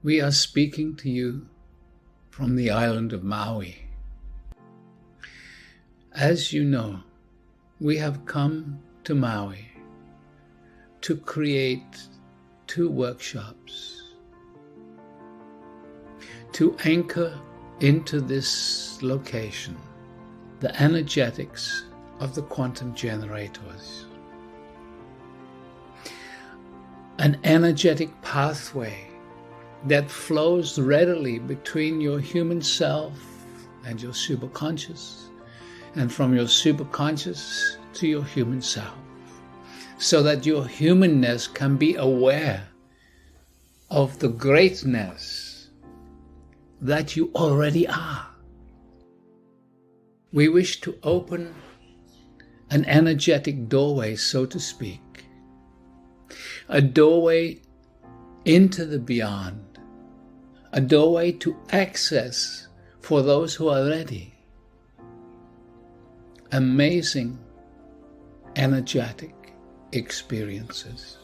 We are speaking to you from the island of Maui. As you know, we have come to Maui to create 2 workshops to anchor into this location the energetics of the quantum generators. An energetic pathway that flows readily between your human self and your superconscious, and from your superconscious to your human self, so that your humanness can be aware of the greatness that you already are. We wish to open an energetic doorway, so to speak, a doorway into the beyond, a doorway to access for those who are ready. Amazing, energetic experiences.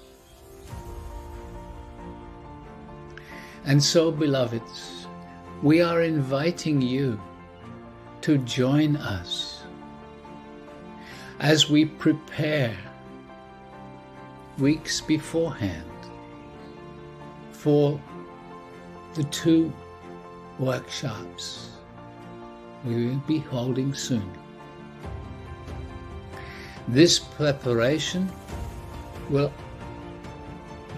And so, beloveds, we are inviting you to join us as we prepare weeks beforehand for the 2 workshops we will be holding soon. This preparation will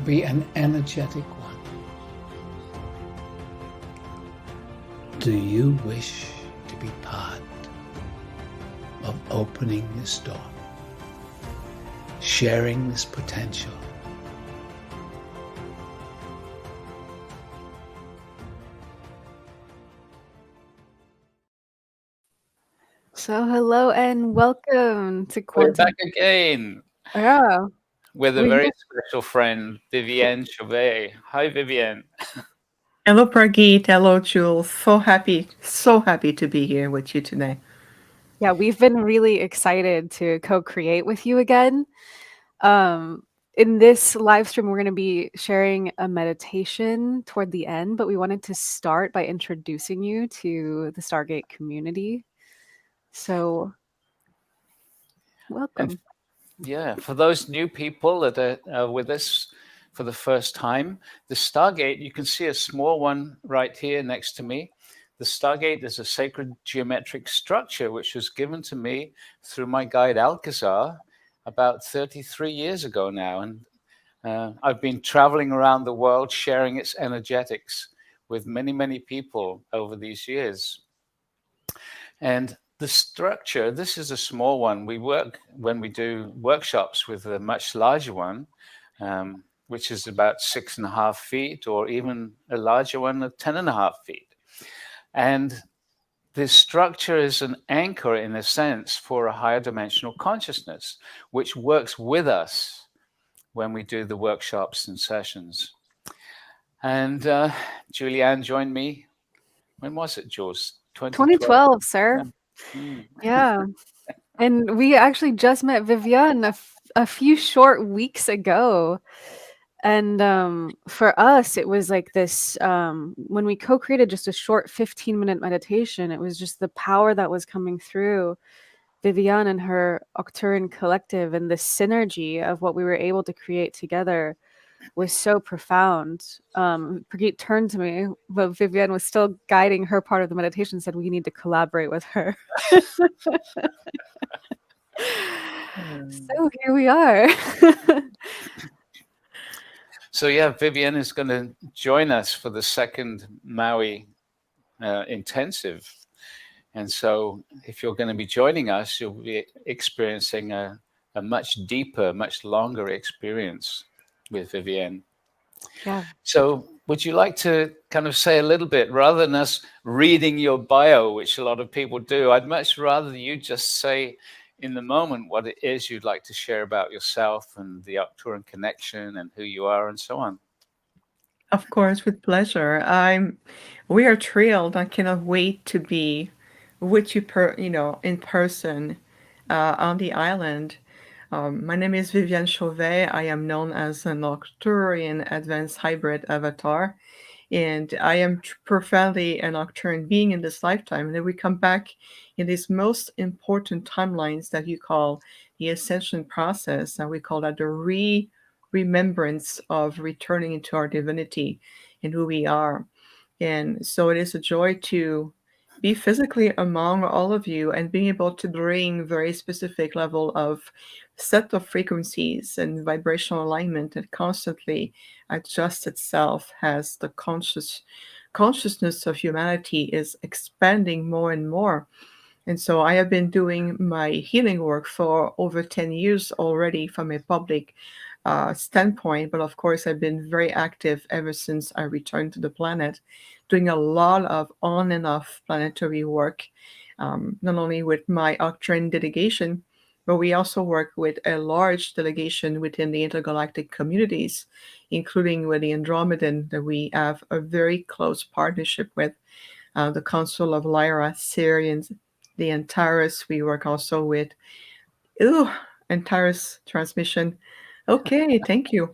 be an energetic one. Do you wish to be part of opening this door, sharing this potential? So hello and welcome to We're Quantum. back again Yeah, with a we very special friend, Vivian Chavez. Hi, Vivian. Hello, Pargeet. Hello, Jules. So happy to be here with you today. yeah, we've been really excited to co-create with you again. In this live stream, we're going to be sharing a meditation toward the end, but we wanted to start by introducing you to the Stargate community. So, welcome. Yeah, for those new people that are with us for the first time, the Stargate, you can see a small one right here next to me. The Stargate is a sacred geometric structure which was given to me through my guide Alcazar about 33 years ago now. And I've been traveling around the world sharing its energetics with many, many people over these years. And the structure, this is a small one. We work when we do workshops with a much larger one, which is about 6.5 feet, or even a larger one of 10.5 feet. And this structure is an anchor, in a sense, for a higher dimensional consciousness, which works with us when we do the workshops and sessions. And Julianne joined me. When was it, Jules? 2012, sir. Yeah. And we actually just met Vivian a few short weeks ago. And for us, it was like this, when we co-created just a short 15-minute meditation, it was just the power that was coming through Vivian and her arcturian collective, and the synergy of what we were able to create together was so profound. Brigitte turned to me, but Vivian was still guiding her part of the meditation, said we need to collaborate with her. So here we are. So yeah, Vivian is going to join us for the second Maui intensive. And so if you're going to be joining us, you'll be experiencing a much deeper, much longer experience with Vivian. Yeah. So would you like to kind of say a little bit, rather than us reading your bio, which a lot of people do, I'd much rather you just say in the moment what it is you'd like to share about yourself and the Arcturian connection and who you are and so on. Of course, with pleasure. We are thrilled. I cannot wait to be with you, in person on the island. My name is Vivian Chavez. I am known as an Arcturian advanced hybrid avatar, And I am profoundly an arcturian being in this lifetime. And then we come back in these most important timelines that you call the ascension process, and we call that the remembrance of returning into our divinity and who we are. And so it is a joy to be physically among all of you and being able to bring very specific level of set of frequencies and vibrational alignment that constantly adjusts itself as the consciousness of humanity is expanding more and more. And so I have been doing my healing work for over 10 years already from a public standpoint. But of course, I've been very active ever since I returned to the planet, doing a lot of on and off planetary work, not only with my Arcturian delegation, but we also work with a large delegation within the intergalactic communities, including with the Andromedan, that we have a very close partnership with the Council of Lyra, Syrians, the Antares. We work also with Antares transmission. Okay, thank you.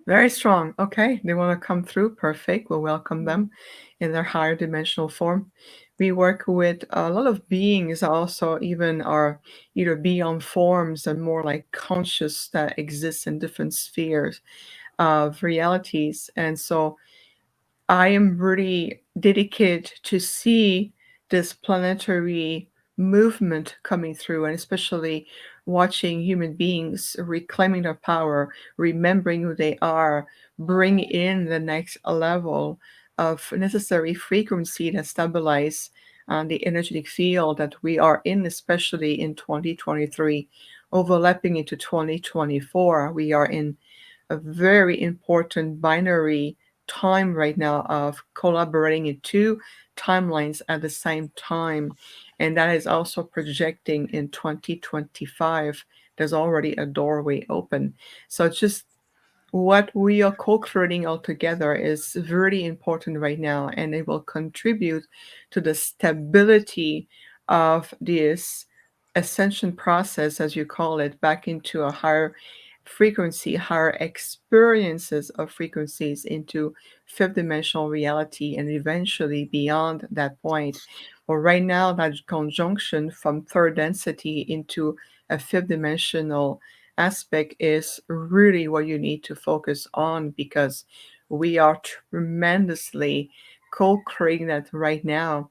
Very strong. Okay, they want to come through. Perfect. We'll welcome them in their higher dimensional form. We work with a lot of beings also, even are either beyond forms and more like conscious that exists in different spheres of realities. And so I am really dedicated to see this planetary movement coming through, and especially watching human beings reclaiming their power, remembering who they are, bring in the next level of necessary frequency that stabilize the energetic field that we are in, especially in 2023, overlapping into 2024. We are in a very important binary time right now of collaborating in two timelines at the same time. And that is also projecting in 2025. There's already a doorway open. So just what we are co-creating all together is very important right now, and it will contribute to the stability of this ascension process, as you call it, back into a higher frequency, higher experiences of frequencies into fifth dimensional reality, and eventually beyond that point. Well, right now, that conjunction from third density into a fifth dimensional aspect is really what you need to focus on, because we are tremendously co-creating that right now.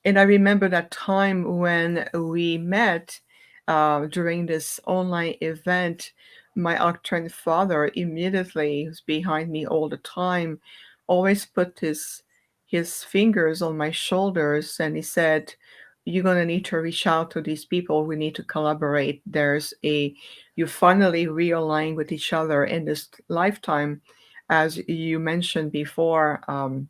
And I remember that time when we met during this online event. My Arcturian father immediately, who's behind me all the time, always put his fingers on my shoulders, and he said, "You're gonna need to reach out to these people. We need to collaborate. You finally realign with each other in this lifetime, as you mentioned before.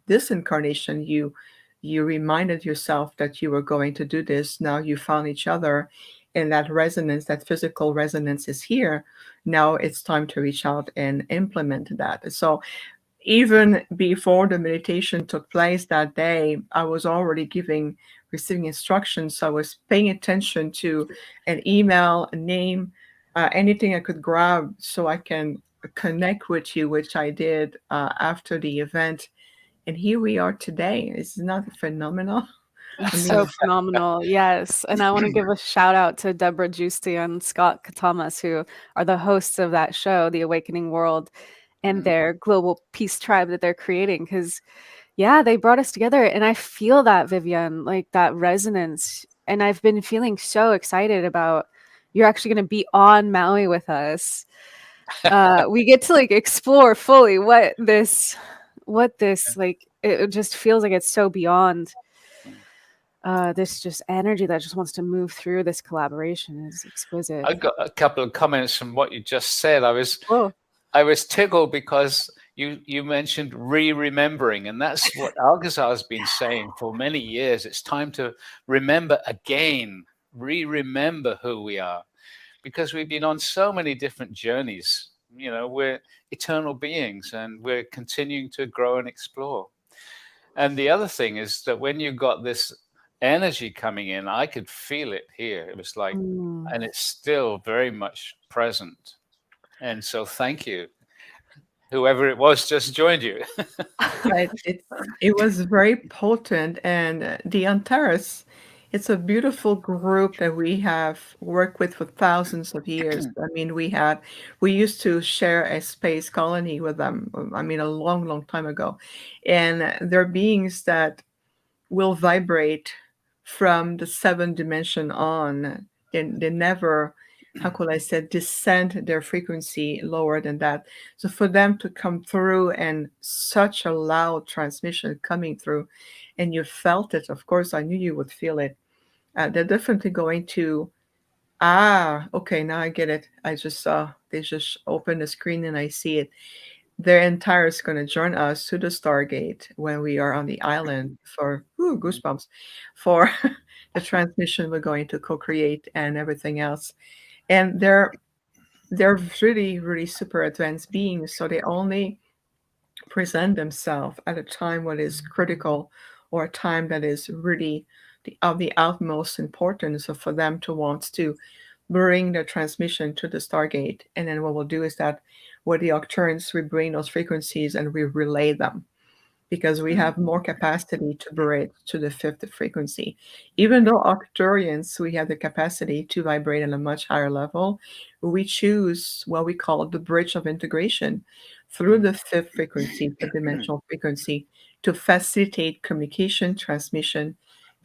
This incarnation, you reminded yourself that you were going to do this. Now you found each other, and that resonance, that physical resonance, is here. Now it's time to reach out and implement that." So even before the meditation took place that day, I was already receiving instructions. So I was paying attention to an email, a name, anything I could grab so I can connect with you, which I did after the event. And here we are today. Isn't that phenomenal? It's I mean, so phenomenal. Yes. And I want to give a shout out to Deborah Giusti and Scott Katamas, who are the hosts of that show, The Awakening World, and their global peace tribe that they're creating. Because, yeah, they brought us together. And I feel that, Vivian, like that resonance. And I've been feeling so excited about you're actually going to be on Maui with us. We get to like explore fully what this like, it just feels like it's so beyond this just energy that just wants to move through this collaboration is exquisite. I got a couple of comments from what you just said. Oh, I was tickled because you mentioned remembering, and that's what Alcazar has been saying for many years. It's time to remember again, remember who we are, because we've been on so many different journeys. You know, we're eternal beings, and we're continuing to grow and explore. And the other thing is that when you got this energy coming in, I could feel it here. It was like, and it's still very much present. And so thank you. whoever it was just joined you. Right. It was very potent, and the Antares, it's a beautiful group that we have worked with for thousands of years. I mean, we used to share a space colony with them. I mean, a long, long time ago, and they're beings that will vibrate from the seventh dimension on. They never, how could I say, descend their frequency lower than that. So for them to come through and such a loud transmission coming through, and you felt it, of course, I knew you would feel it. They're definitely going to, okay, now I get it. I just saw, they just opened the screen and I see it. Their entire is going to join us to the Stargate when we are on the island for goosebumps for the transmission we're going to co-create and everything else. And they're really, really super advanced beings, so they only present themselves at a time what is critical or a time that is really of the utmost importance. So for them to want to bring the transmission to the Stargate, and then what we'll do is that with the Arcturians, we bring those frequencies and we relay them because we have more capacity to vibrate to the fifth frequency. Even though Arcturians, we have the capacity to vibrate at a much higher level, we choose what we call the bridge of integration through the fifth frequency, the dimensional frequency, to facilitate communication, transmission,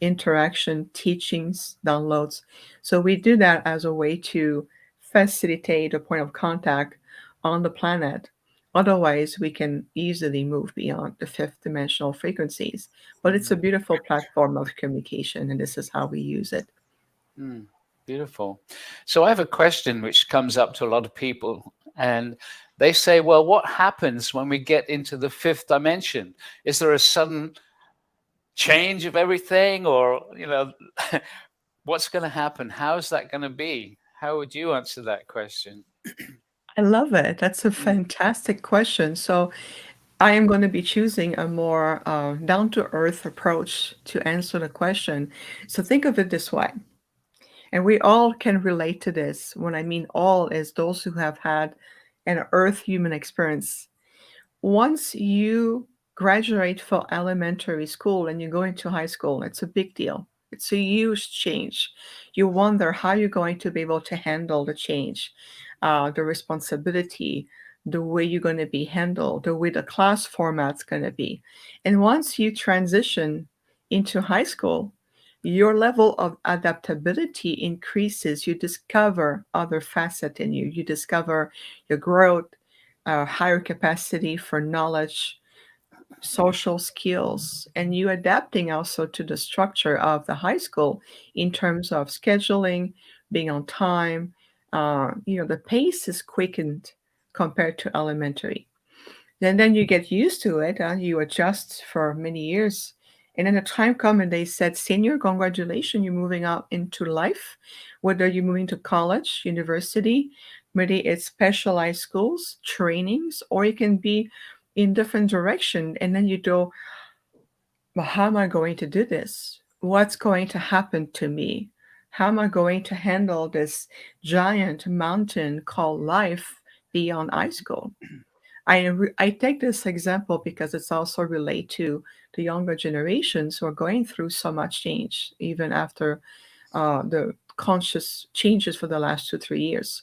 interaction, teachings, downloads. So we do that as a way to facilitate a point of contact on the planet. Otherwise, we can easily move beyond the fifth dimensional frequencies. But it's a beautiful platform of communication, and this is how we use it. Beautiful. So I have a question which comes up to a lot of people, and they say, well, what happens when we get into the fifth dimension? Is there a sudden change of everything, or, what's going to happen? How's that going to be? How would you answer that question? I love it. That's a fantastic question. So I am going to be choosing a more down-to-earth approach to answer the question. So think of it this way, and we all can relate to this. When I mean all, is those who have had an Earth human experience. Once you graduate from elementary school and you go into high school, it's a big deal. It's a huge change. You wonder how you're going to be able to handle the change, the responsibility, the way you're going to be handled, the way the class format's going to be. And once you transition into high school, your level of adaptability increases. You discover other facets in you. You discover your growth, higher capacity for knowledge, social skills, and you adapting also to the structure of the high school in terms of scheduling, being on time. The pace is quickened compared to elementary. Then you get used to it, you adjust for many years. And then the time comes and they said, senior, congratulations, you're moving out into life, whether you're moving to college, university, maybe it's specialized schools, trainings, or it can be in different direction. And then you go, well, how am I going to do this? What's going to happen to me? How am I going to handle this giant mountain called life beyond high school? I take this example because it's also related to the younger generations who are going through so much change, even after the conscious changes for the last 2, 3 years.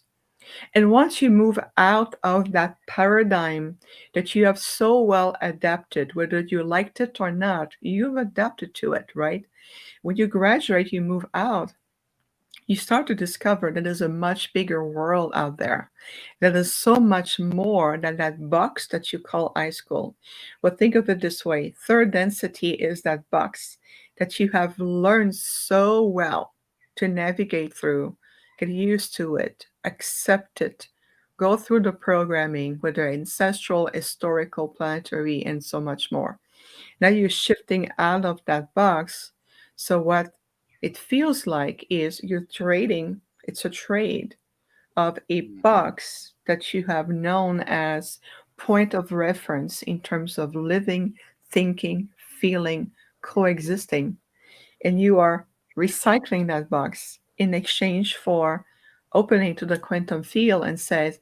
And once you move out of that paradigm that you have so well adapted, whether you liked it or not, you've adapted to it, right? When you graduate, you move out, you start to discover that there's a much bigger world out there. That is so much more than that box that you call high school. But think of it this way: third density is that box that you have learned so well to navigate through, get used to it, accept it, go through the programming, whether ancestral, historical, planetary, and so much more. Now you're shifting out of that box. So what it feels like is you're trading, it's a trade of a box that you have known as point of reference in terms of living, thinking, feeling, coexisting. And you are recycling that box in exchange for opening to the quantum field and says,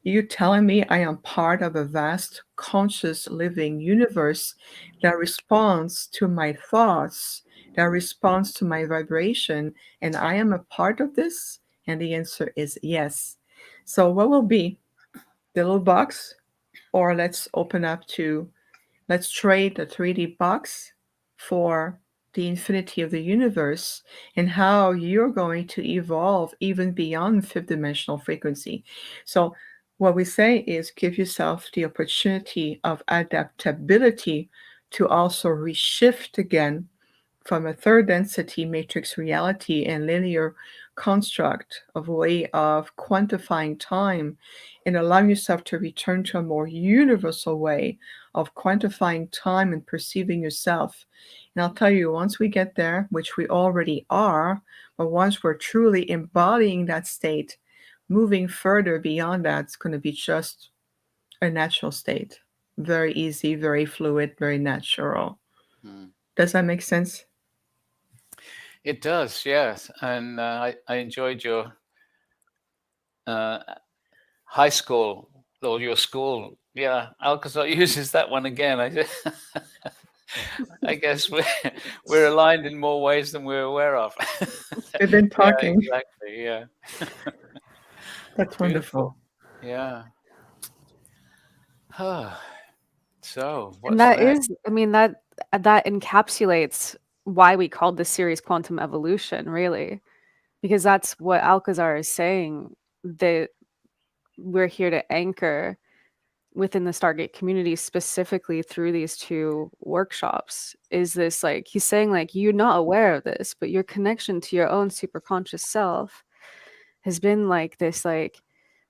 You telling me I am part of a vast conscious living universe that responds to my thoughts, that responds to my vibration, and I am a part of this? And the answer is yes. So what will be the little box, or let's trade the 3D box for the infinity of the universe, and how you're going to evolve even beyond fifth dimensional frequency. So, what we say is give yourself the opportunity of adaptability to also reshift again from a third density matrix reality and linear construct of way of quantifying time, and allow yourself to return to a more universal way of quantifying time and perceiving yourself. And I'll tell you, once we get there, which we already are, but once we're truly embodying that state, moving further beyond that, it's going to be just a natural state. Very easy, very fluid, very natural. Does that make sense? It does, yes. And I enjoyed your high school or your school. Yeah, Alcazar uses that one again. I guess we're aligned in more ways than we're aware of. We've been Yeah, talking. exactly. Yeah. That's wonderful. Beautiful. Yeah. So And what's that next? is, I mean, that encapsulates why we called this series Quantum Evolution, really, because that's what Alcazar is saying, that we're here to anchor within the Stargate community, specifically through these two workshops. Is this, like, he's saying, like, you're not aware of this, but your connection to your own superconscious self has been like this, like,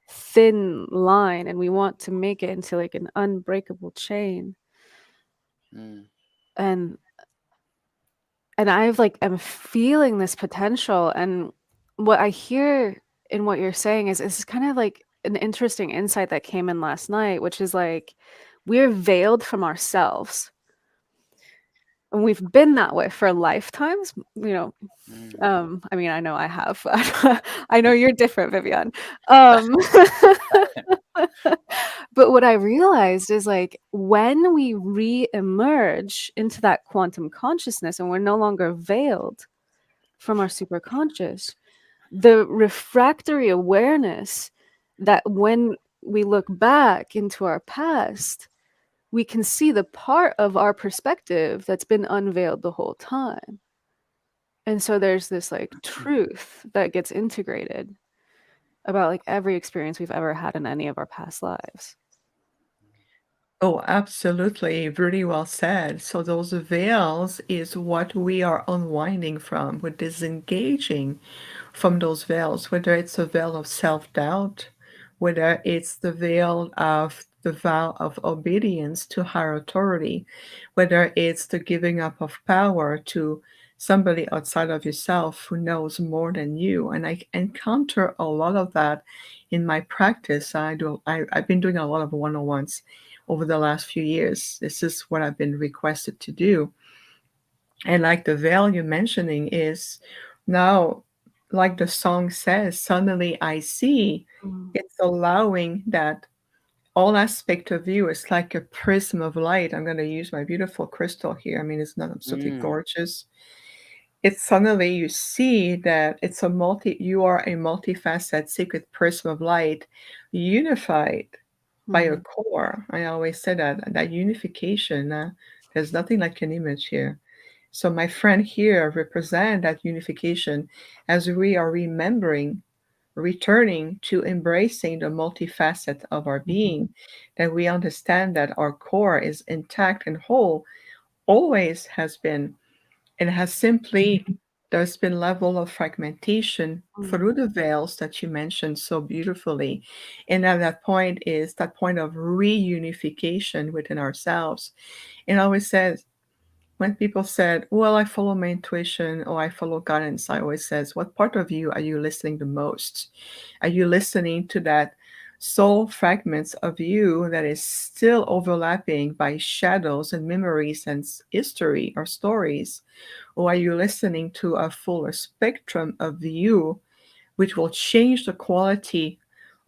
thin line, and we want to make it into like an unbreakable chain. And I've like, I'm feeling this potential. And what I hear in what you're saying is kind of like an interesting insight that came in last night, which is like, we're veiled from ourselves. And we've been that way for lifetimes, you know. I mean, I know I have. I know you're different, Vivian. But what I realized is, like, when we re-emerge into that quantum consciousness and we're no longer veiled from our superconscious, the refractory awareness that when we look back into our past, we can see the part of our perspective that's been unveiled the whole time. And so there's this like truth that gets integrated about like every experience we've ever had in any of our past lives. Oh, absolutely. Really well said. So those veils is what we are unwinding from. We're disengaging from those veils, whether it's a veil of self-doubt, whether it's the veil of the vow of obedience to higher authority, whether it's the giving up of power to somebody outside of yourself who knows more than you. And I encounter a lot of that in my practice. I've been doing a lot of one-on-ones over the last few years. This is what I've been requested to do. And like the veil you're mentioning is now, like the song says, suddenly I see. It's allowing that all aspect of you is like a prism of light. I'm going to use my beautiful crystal here. I mean, it's not absolutely gorgeous. It's suddenly you see that you are a multifaceted secret prism of light, unified by your core. I always say that unification, there's nothing like an image here. So my friend here represent that unification as we are remembering, returning to embracing the multifacet of our being, that we understand that our core is intact and whole, always has been, and has simply, there's been level of fragmentation through the veils that you mentioned so beautifully. And at that point is that point of reunification within ourselves. And I always says, when people said, well, I follow my intuition or I follow guidance, I always says, what part of you are you listening the most? Are you listening to that soul fragments of you that is still overlapping by shadows and memories and history or stories? Or are you listening to a fuller spectrum of you, which will change the quality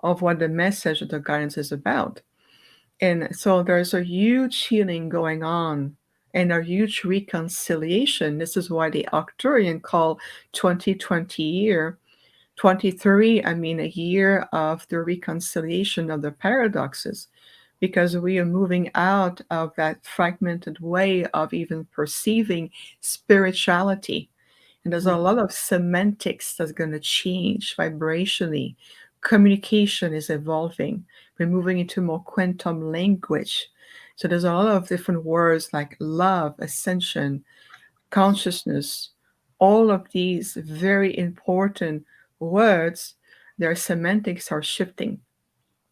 of what the message of the guidance is about. And so there's a huge healing going on and a huge reconciliation. This is why the arcturian call 2020 year 23, I mean, a year of the reconciliation of the paradoxes, because we are moving out of that fragmented way of even perceiving spirituality. And there's a lot of semantics that's going to change vibrationally. Communication is evolving. We're moving into more quantum language. So there's a lot of different words like love, ascension, consciousness, all of these very important words, their semantics are shifting.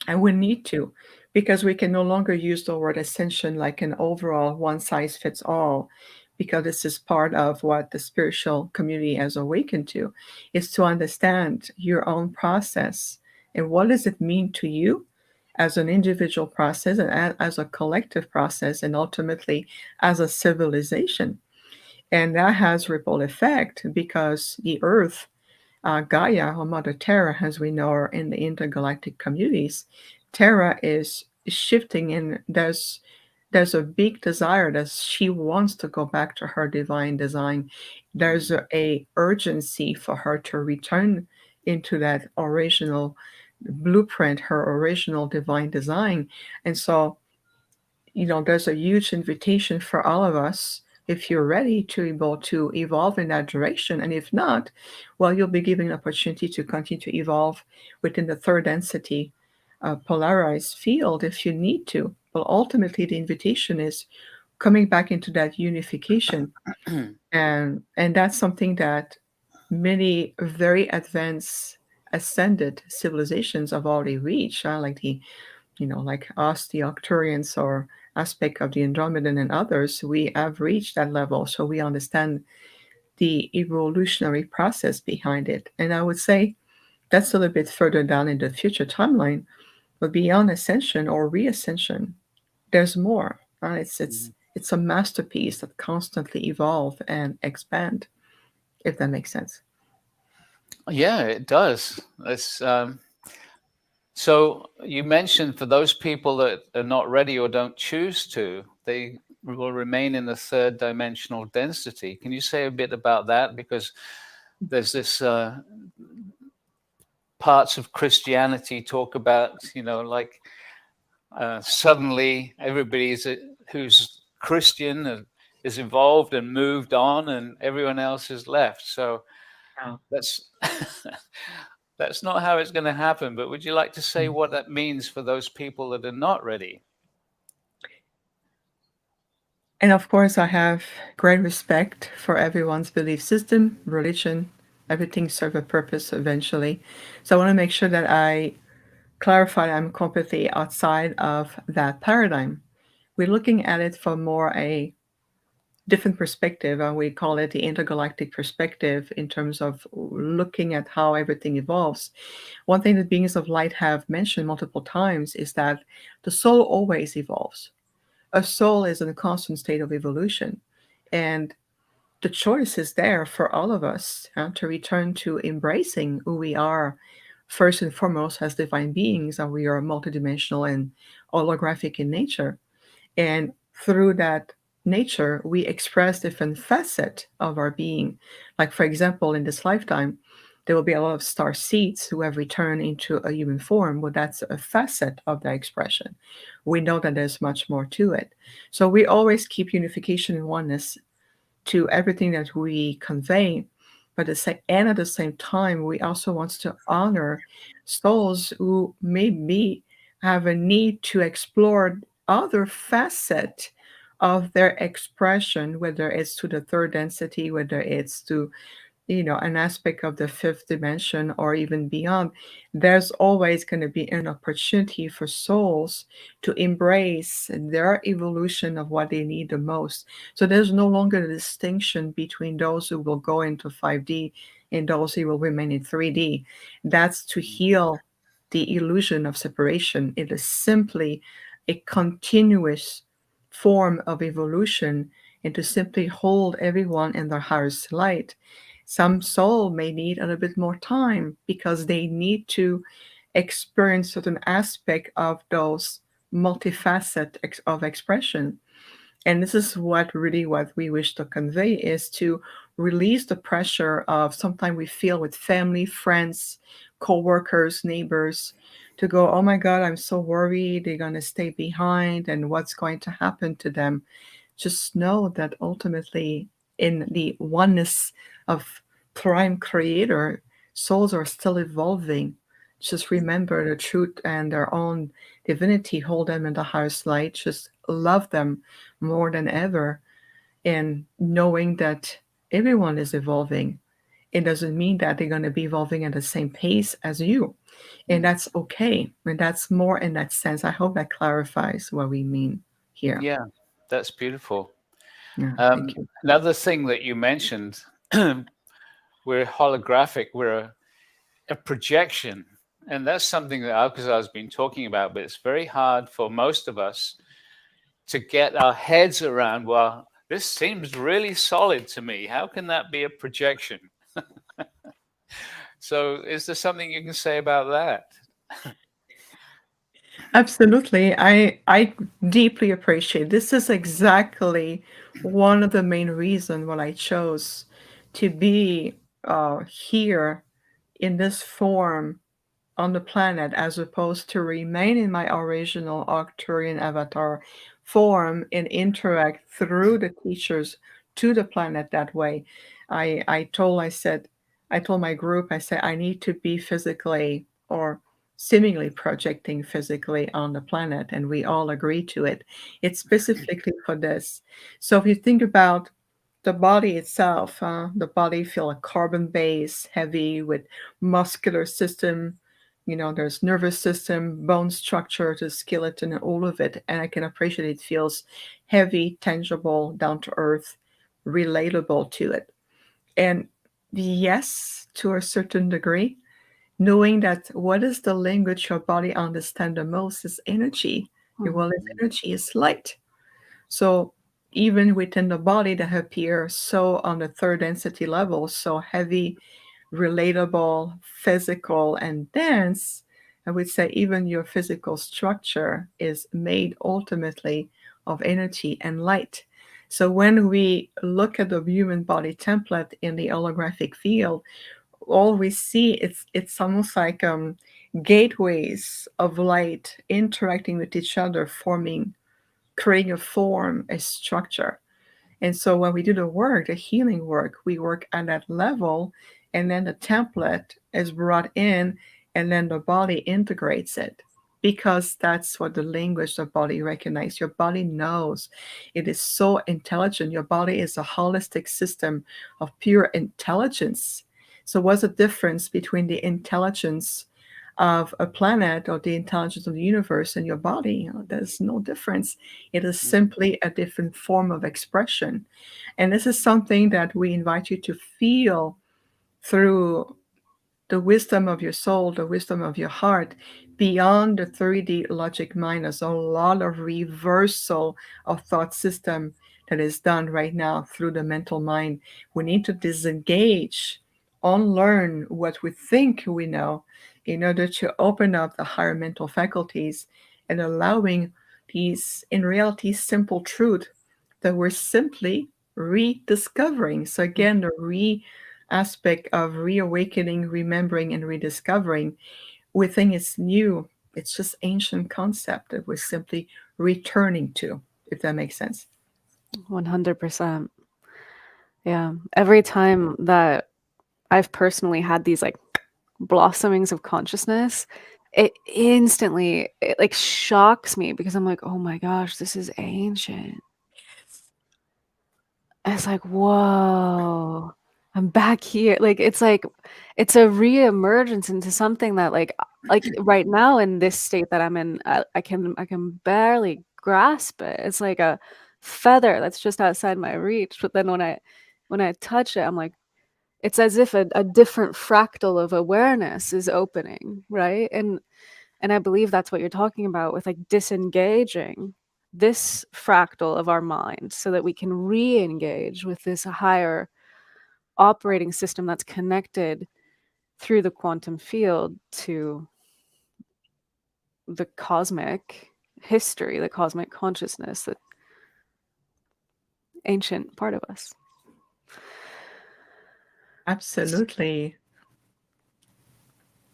And we need to, because we can no longer use the word ascension like an overall one size fits all, because this is part of what the spiritual community has awakened to, is to understand your own process and what does it mean to you as an individual process and as a collective process and ultimately as a civilization. And that has ripple effect because the Earth, Gaia, or Mother Terra, as we know her in the intergalactic communities, Terra is shifting, and there's a big desire that she wants to go back to her divine design. There's a urgency for her to return into that original blueprint, her original divine design. And so, there's a huge invitation for all of us, if you're ready, to able to evolve in that direction. And if not, well, you'll be given an opportunity to continue to evolve within the third density polarized field if you need to. But ultimately, the invitation is coming back into that unification. And that's something that many very advanced ascended civilizations have already reached, like like us, the Arcturians, or aspect of the Andromedan and others, we have reached that level. So we understand the evolutionary process behind it. And I would say that's a little bit further down in the future timeline. But beyond ascension or reascension, there's more. It's a masterpiece that constantly evolve and expand, if that makes sense. Yeah, it does. So you mentioned for those people that are not ready or don't choose to, they will remain in the third dimensional density. Can you say a bit about that? Because there's this parts of Christianity talk about, like suddenly everybody who's Christian is evolved and moved on, and everyone else is left. So that's that's not how it's going to happen. But would you like to say what that means for those people that are not ready? And of course, I have great respect for everyone's belief system, religion, everything serve a purpose eventually. So I want to make sure that I clarify I'm completely outside of that paradigm. We're looking at it from more a different perspective, and we call it the intergalactic perspective in terms of looking at how everything evolves. One thing that beings of light have mentioned multiple times is that the soul always evolves. A soul is in a constant state of evolution, and the choice is there for all of us to return to embracing who we are first and foremost as divine beings, and we are multidimensional and holographic in nature. And through that nature, we express different facets of our being. Like, for example, in this lifetime, there will be a lot of star seeds who have returned into a human form. Well, that's a facet of their expression. We know that there's much more to it. So we always keep unification and oneness to everything that we convey. But at the same time, we also want to honor souls who maybe have a need to explore other facet of their expression, whether it's to the third density, whether it's to an aspect of the fifth dimension or even beyond. There's always going to be an opportunity for souls to embrace their evolution of what they need the most. So there's no longer a distinction between those who will go into 5D and those who will remain in 3D. That's to heal the illusion of separation. It is simply a continuous form of evolution, and to simply hold everyone in their highest light. Some soul may need a little bit more time because they need to experience certain aspect of those multifaceted of expression. And this is what we wish to convey, is to release the pressure of sometimes we feel with family, friends, co-workers, neighbors, to go, oh my God, I'm so worried they're going to stay behind and what's going to happen to them. Just know that ultimately, in the oneness of Prime Creator, souls are still evolving. Just remember the truth and their own divinity, hold them in the highest light, just love them more than ever. And knowing that everyone is evolving, it doesn't mean that they're going to be evolving at the same pace as you. And that's okay. And that's more in that sense. I hope that clarifies what we mean here. Yeah, that's beautiful. Yeah, thank you. Another thing that you mentioned, we're holographic, we're a projection. And that's something that Alcazar's been talking about, but it's very hard for most of us to get our heads around. Well, this seems really solid to me. How can that be a projection? So is there something you can say about that? Absolutely. I deeply appreciate this. Is exactly one of the main reasons why I chose to be here in this form on the planet, as opposed to remain in my original arcturian avatar form and interact through the teachers to the planet that way. I told my group, I said, I need to be physically or seemingly projecting physically on the planet, and we all agree to it. It's specifically for this. So if you think about the body itself, the body feel a carbon base, heavy with muscular system. There's nervous system, bone structure, the skeleton, and all of it. And I can appreciate it feels heavy, tangible, down to earth, relatable to it. And yes, to a certain degree, knowing that what is the language your body understands the most is energy. Your well is energy, is light. So even within the body that appear so on the third density level, so heavy, relatable, physical, and dense, I would say even your physical structure is made ultimately of energy and light. So when we look at the human body template in the holographic field, all we see it's almost like gateways of light interacting with each other, creating a form, a structure. And so when we do the work, the healing work, we work at that level, and then the template is brought in, and then the body integrates it, because that's what the language the body recognizes. Your body knows. It is so intelligent. Your body is a holistic system of pure intelligence. So what's the difference between the intelligence of a planet or the intelligence of the universe and your body? There's no difference. It is simply a different form of expression. And this is something that we invite you to feel through the wisdom of your soul, the wisdom of your heart, beyond the 3D logic mind. There's a lot of reversal of thought system that is done right now through the mental mind. We need to disengage, unlearn what we think we know, in order to open up the higher mental faculties and allowing these, in reality, simple truth that we're simply rediscovering. So again, the aspect of reawakening, remembering, and rediscovering, we think it's new. It's just ancient concept that we're simply returning to, if that makes sense. 100%. Yeah. Every time that I've personally had these like blossomings of consciousness, it instantly like shocks me, because I'm like, oh my gosh, this is ancient. It's like, whoa, I'm back here. Like it's a reemergence into something that like right now in this state that I'm in, I can barely grasp it. It's like a feather that's just outside my reach. But then when I touch it, I'm like, it's as if a different fractal of awareness is opening, right? And I believe that's what you're talking about with like disengaging this fractal of our mind so that we can re-engage with this higher operating system that's connected through the quantum field to the cosmic history, the cosmic consciousness, the ancient part of us. Absolutely.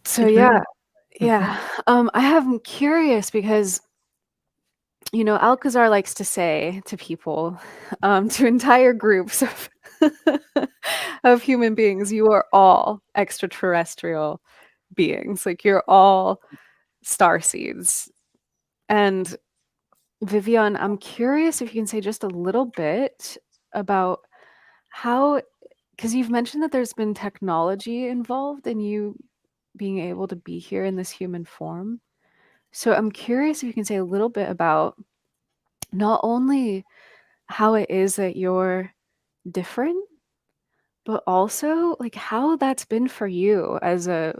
So It yeah, really, I'm curious because Alcazar likes to say to people, to entire groups of of human beings, you are all extraterrestrial beings. Like you're all star seeds. And Vivian, I'm curious if you can say just a little bit about how, because you've mentioned that there's been technology involved in you being able to be here in this human form. So I'm curious if you can say a little bit about not only how it is that you're different, but also like how that's been for you as a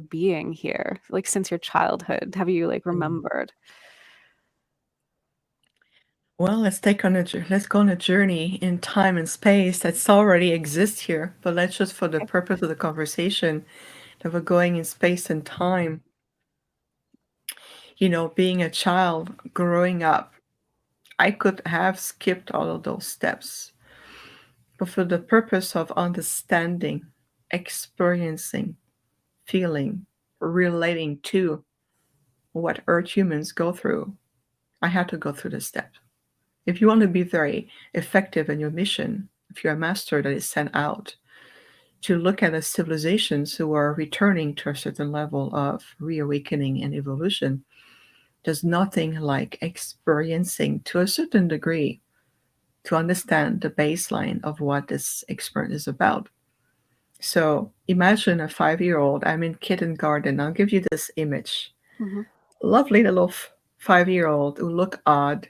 being here, like since your childhood. Have you like remembered? well, let's go on a journey in time and space that's already exists here. But let's just, for the purpose of the conversation, that we're going in space and time. Being a child, growing up, I could have skipped all of those steps. But for the purpose of understanding, experiencing, feeling, relating to what Earth humans go through, I had to go through the steps. If you want to be very effective in your mission, if you're a master that is sent out to look at the civilizations who are returning to a certain level of reawakening and evolution, there's nothing like experiencing to a certain degree to understand the baseline of what this experience is about. So imagine a 5-year-old. I'm in kindergarten. I'll give you this image. Mm-hmm. Lovely little 5-year-old who look odd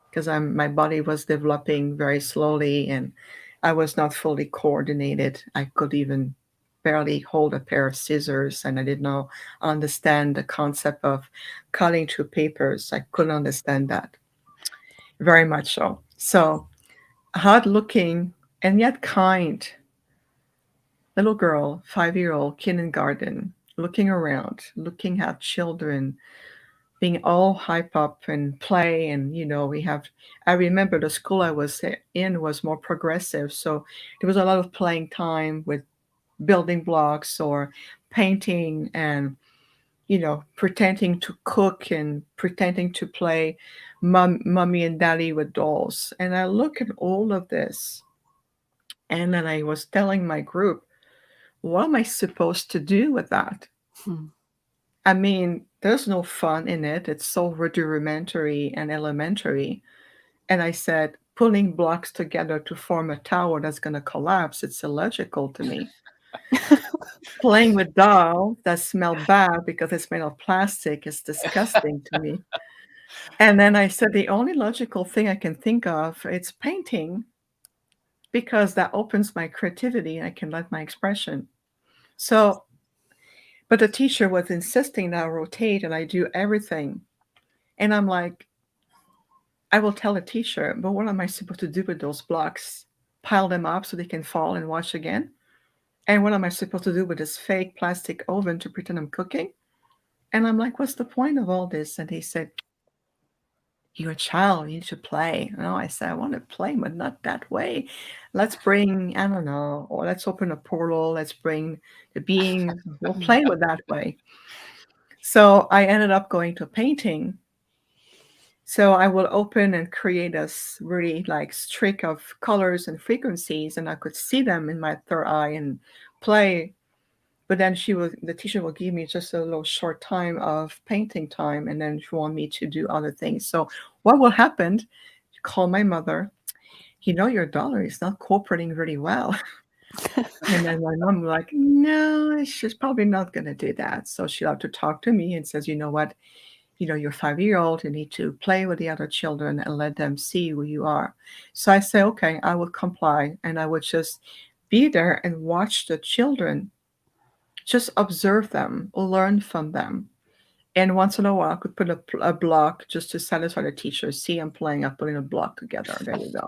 because my body was developing very slowly and I was not fully coordinated. I could even barely hold a pair of scissors and I did not understand the concept of cutting through papers. I couldn't understand that very much so. So hard looking and yet kind little girl, 5-year-old, kindergarten, looking around, looking at children, being all hype up and play. And, I remember the school I was in was more progressive. So there was a lot of playing time with building blocks or painting and, pretending to cook and pretending to play mommy and daddy with dolls. And I look at all of this. And then I was telling my group, what am I supposed to do with that? Hmm. I mean, there's no fun in it. It's so rudimentary and elementary. And I said, pulling blocks together to form a tower that's going to collapse, it's illogical to me. Playing with dolls that smell bad because it's made of plastic is disgusting to me. And then I said, the only logical thing I can think of is painting because that opens my creativity and I can let my expression. So, but the teacher was insisting that I rotate and I do everything. And I'm like, I will tell the teacher, but what am I supposed to do with those blocks? Pile them up so they can fall and wash again? And what am I supposed to do with this fake plastic oven to pretend I'm cooking? And I'm like, what's the point of all this? And he said, you're a child, you need to play. No, I said, I want to play, but not that way. Let's bring, I don't know, or let's open a portal, let's bring the beings, we'll play with that way. So I ended up going to painting. So I will open and create this really like streak of colors and frequencies, and I could see them in my third eye and play. But then the teacher will give me just a little short time of painting time, and then she want me to do other things. So what will happen? Call my mother. Your daughter is not cooperating really well. And then my mom like, no, she's probably not going to do that. So she'll have to talk to me and says, you know what? You're 5-year-old, you need to play with the other children and let them see who you are. So I say, okay, I will comply. And I would just be there and watch the children, just observe them, learn from them. And once in a while, I could put a block just to satisfy the teacher. See, I'm playing, I'm putting a block together. There you go.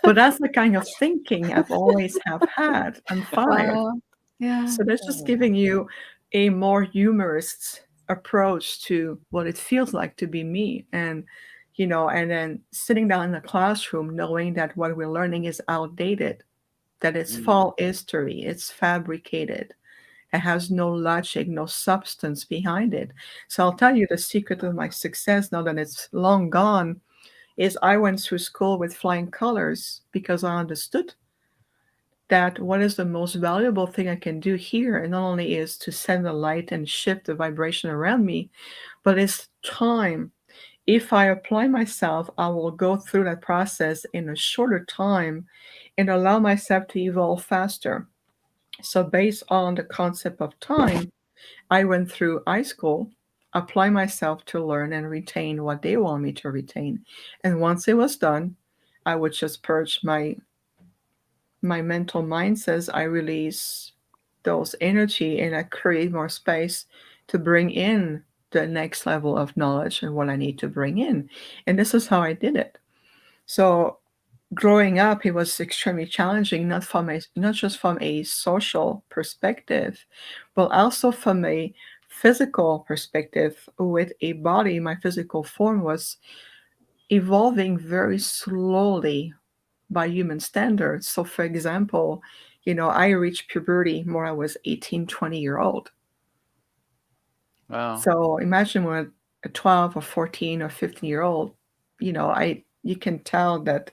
But that's the kind of thinking I've always had. I'm 5. Wow. Yeah. So that's just giving you a more humorous approach to what it feels like to be me. And, and then sitting down in the classroom knowing that what we're learning is outdated, that it's fall history, it's fabricated, it has no logic, no substance behind it. So I'll tell you the secret of my success now that it's long gone is I went through school with flying colors because I understood that what is the most valuable thing I can do here, and not only is to send the light and shift the vibration around me, but it's time. If I apply myself, I will go through that process in a shorter time and allow myself to evolve faster. So, based on the concept of time, I went through high school, apply myself to learn and retain what they want me to retain. And once it was done, I would just purge my mental mind says I release those energy and I create more space to bring in the next level of knowledge and what I need to bring in. And this is how I did it. So growing up, it was extremely challenging, not just from a social perspective, but also from a physical perspective. With a body, my physical form was evolving very slowly by human standards. So, for example, I reached puberty more I was 18, 20-year old. Wow. So imagine when a 12 or 14 or 15-year-old, you can tell that,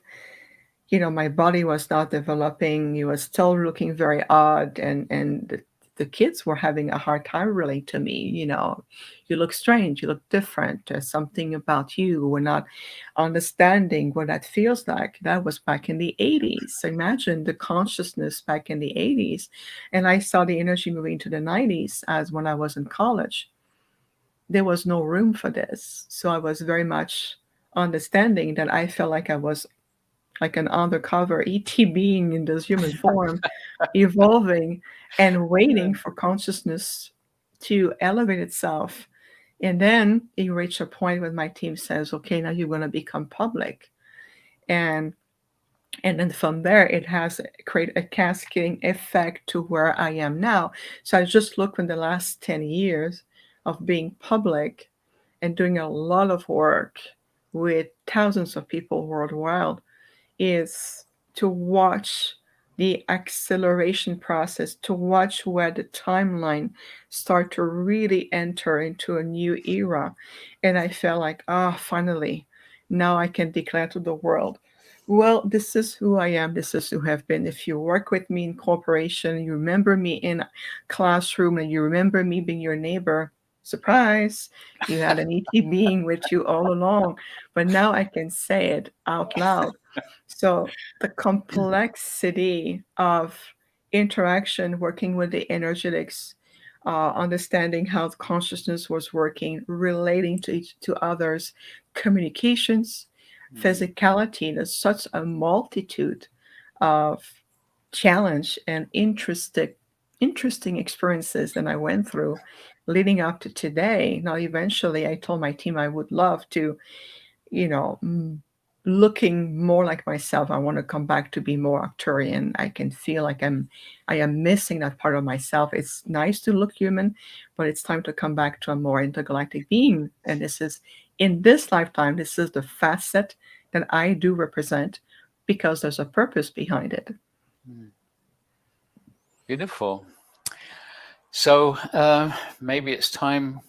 my body was not developing. It was still looking very odd. And the kids were having a hard time relating to me. You look strange, you look different. There's something about you. We're not understanding what that feels like. That was back in the 80s. So imagine the consciousness back in the 80s. And I saw the energy moving to the 90s as when I was in college. There was no room for this. So I was very much understanding that I felt like I was like an undercover ET being in this human form, evolving and waiting for consciousness to elevate itself. And then it reached a point where my team says, okay, now you're going to become public. And then from there, it has created a cascading effect to where I am now. So I just look in the last 10 years of being public and doing a lot of work with thousands of people worldwide is to watch the acceleration process, to watch where the timeline start to really enter into a new era. And I felt like, finally, now I can declare to the world, well, this is who I am. This is who I have been. If you work with me in corporation, you remember me in classroom, and you remember me being your neighbor, surprise, you had an ET being with you all along. But now I can say it out loud. So the complexity of interaction, working with the energetics, understanding how consciousness was working, relating to others, communications, physicality. There's such a multitude of challenge and interesting experiences that I went through leading up to today. Now, eventually, I told my team I would love to, you know, looking more like myself. I want to come back to be more arcturian. I can feel like I am missing that part of myself. It's nice to look human, but it's time to come back to a more intergalactic being. And this is in this lifetime, this is the facet that I do represent because there's a purpose behind it. Beautiful. So maybe it's time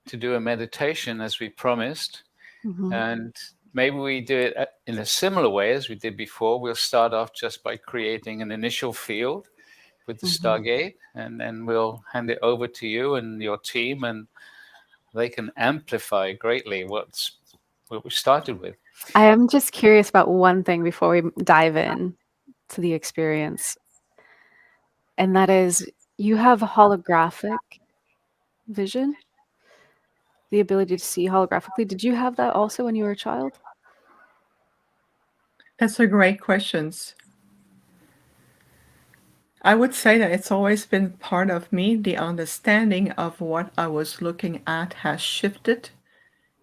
to do a meditation as we promised. And maybe we do it in a similar way as we did before. We'll start off just by creating an initial field with the Stargate, and then we'll hand it over to you and your team, and they can amplify greatly what we started with. I am just curious about one thing before we dive in to the experience. And that is, you have holographic vision, the ability to see holographically. Did you have that also when you were a child? That's a great question. I would say that it's always been part of me. The understanding of what I was looking at has shifted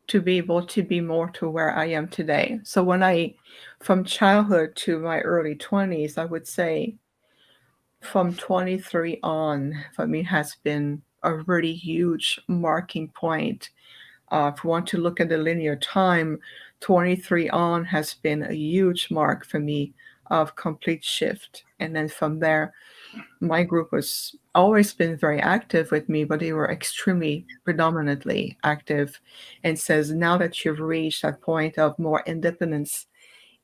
to be able to be more to where I am today. So from childhood to my early 20s, I would say from 23 on, for me, has been a really huge marking point. If you want to look at the linear time, 23 on has been a huge mark for me of complete shift. And then from there, my group was always been very active with me, but they were extremely predominantly active, and says, now that you've reached that point of more independence,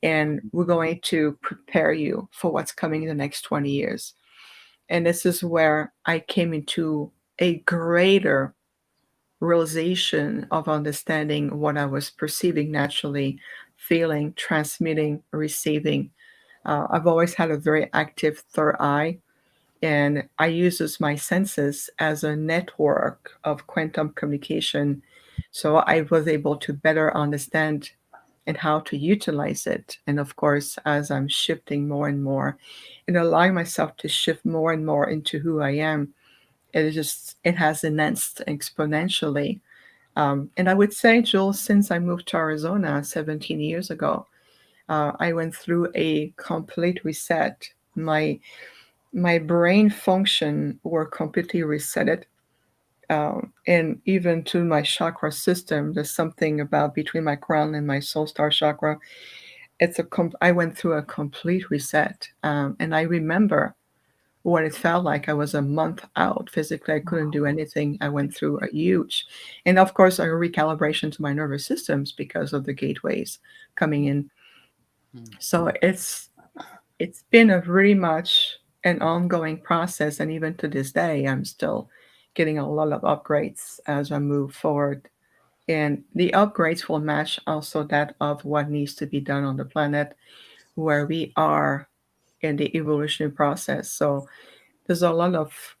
and we're going to prepare you for what's coming in the next 20 years. And this is where I came into a greater realization of understanding what I was perceiving naturally, feeling, transmitting, receiving. I've always had a very active third eye, and I use my senses as a network of quantum communication. So I was able to better understand and how to utilize it. And of course, as I'm shifting more and more and allowing myself to shift more and more into who I am, it has enhanced exponentially. And I would say, Jules, since I moved to Arizona 17 years ago, I went through a complete reset. My brain function were completely resetted. And even to my chakra system, there's something about between my crown and my soul star chakra. I went through a complete reset. And I remember what it felt like. I was a month out. Physically, I couldn't do anything. I went through a huge, and of course, a recalibration to my nervous systems because of the gateways coming in. So it's been a very much an ongoing process, and even to this day, I'm still getting a lot of upgrades as I move forward. And the upgrades will match also that of what needs to be done on the planet where we are in the evolutionary process. So there's a lot of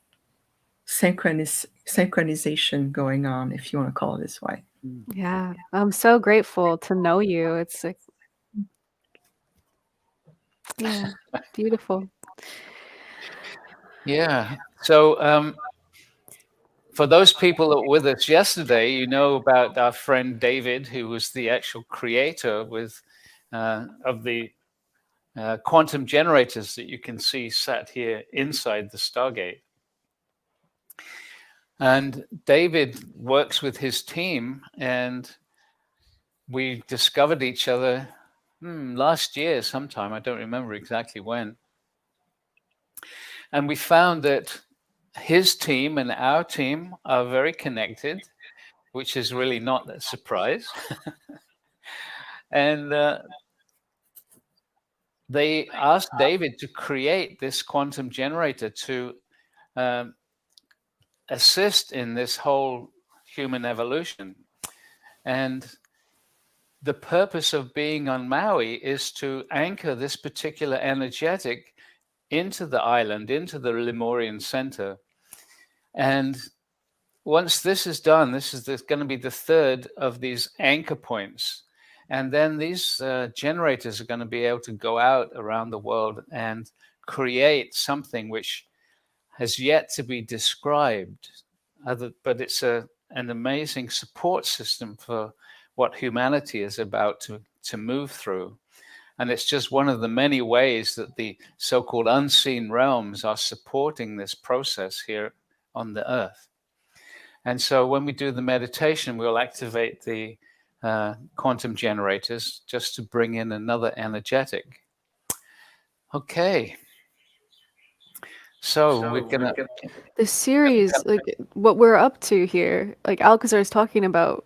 synchronization going on, if you want to call it this way. Yeah, I'm so grateful to know you. It's like, yeah, beautiful. Yeah. So for those people that were with us yesterday, you know about our friend David, who was the actual creator of the quantum generators that you can see sat here inside the Stargate. And David works with his team, and we discovered each other last year sometime. I don't remember exactly when. And we found that his team and our team are very connected, which is really not a surprise. And they asked David to create this quantum generator to assist in this whole human evolution. And the purpose of being on Maui is to anchor this particular energetic into the island, into the Lemurian center. And once this is done, this is going to be the third of these anchor points. And then these generators are going to be able to go out around the world and create something which has yet to be described. But it's an amazing support system for what humanity is about to move through. And it's just one of the many ways that the so-called unseen realms are supporting this process here on the earth. And so when we do the meditation, we'll activate the quantum generators just to bring in another energetic. Okay. So we're gonna the series, like what we're up to here, like Alcazar is talking about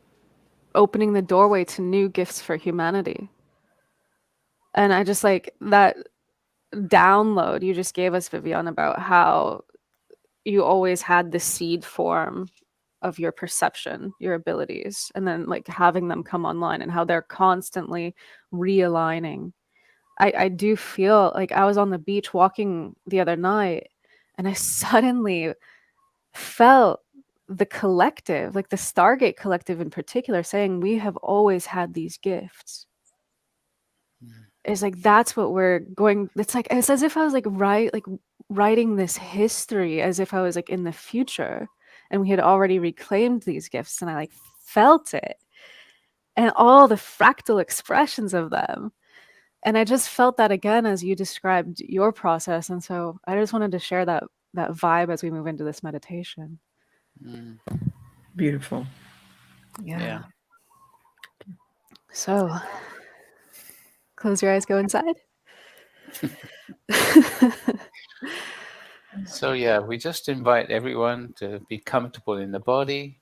opening the doorway to new gifts for humanity. And I just like that download you just gave us, Vivian, about how you always had the seed form of your perception, your abilities, and then like having them come online and how they're constantly realigning. I do feel like I was on the beach walking the other night and I suddenly felt the collective, like the Stargate collective in particular, saying we have always had these gifts. It's like that's what we're going. It's like it's as if I was like writing this history as if I was like in the future and we had already reclaimed these gifts, and I like felt it and all the fractal expressions of them. And I just felt that again as you described your process. And so I just wanted to share that vibe as we move into this meditation. Beautiful. Yeah. So, close your eyes, go inside. So yeah, we just invite everyone to be comfortable in the body.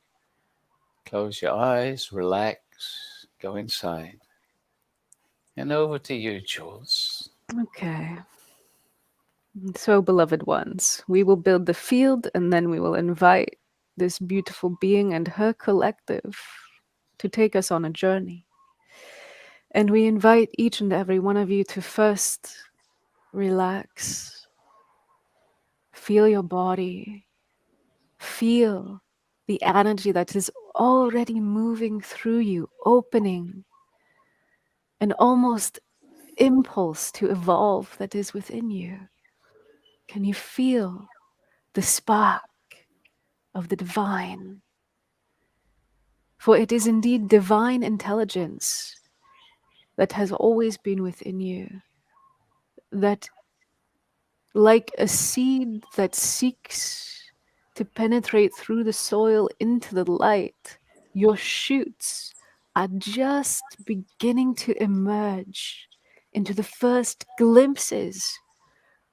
Close your eyes, relax, go inside. And over to you, Jules. Okay. So, beloved ones, we will build the field and then we will invite this beautiful being and her collective to take us on a journey. And we invite each and every one of you to first relax, feel your body, feel the energy that is already moving through you, opening an almost impulse to evolve that is within you. Can you feel the spark of the divine? For it is indeed divine intelligence that has always been within you, that, like a seed that seeks to penetrate through the soil into the light, your shoots are just beginning to emerge into the first glimpses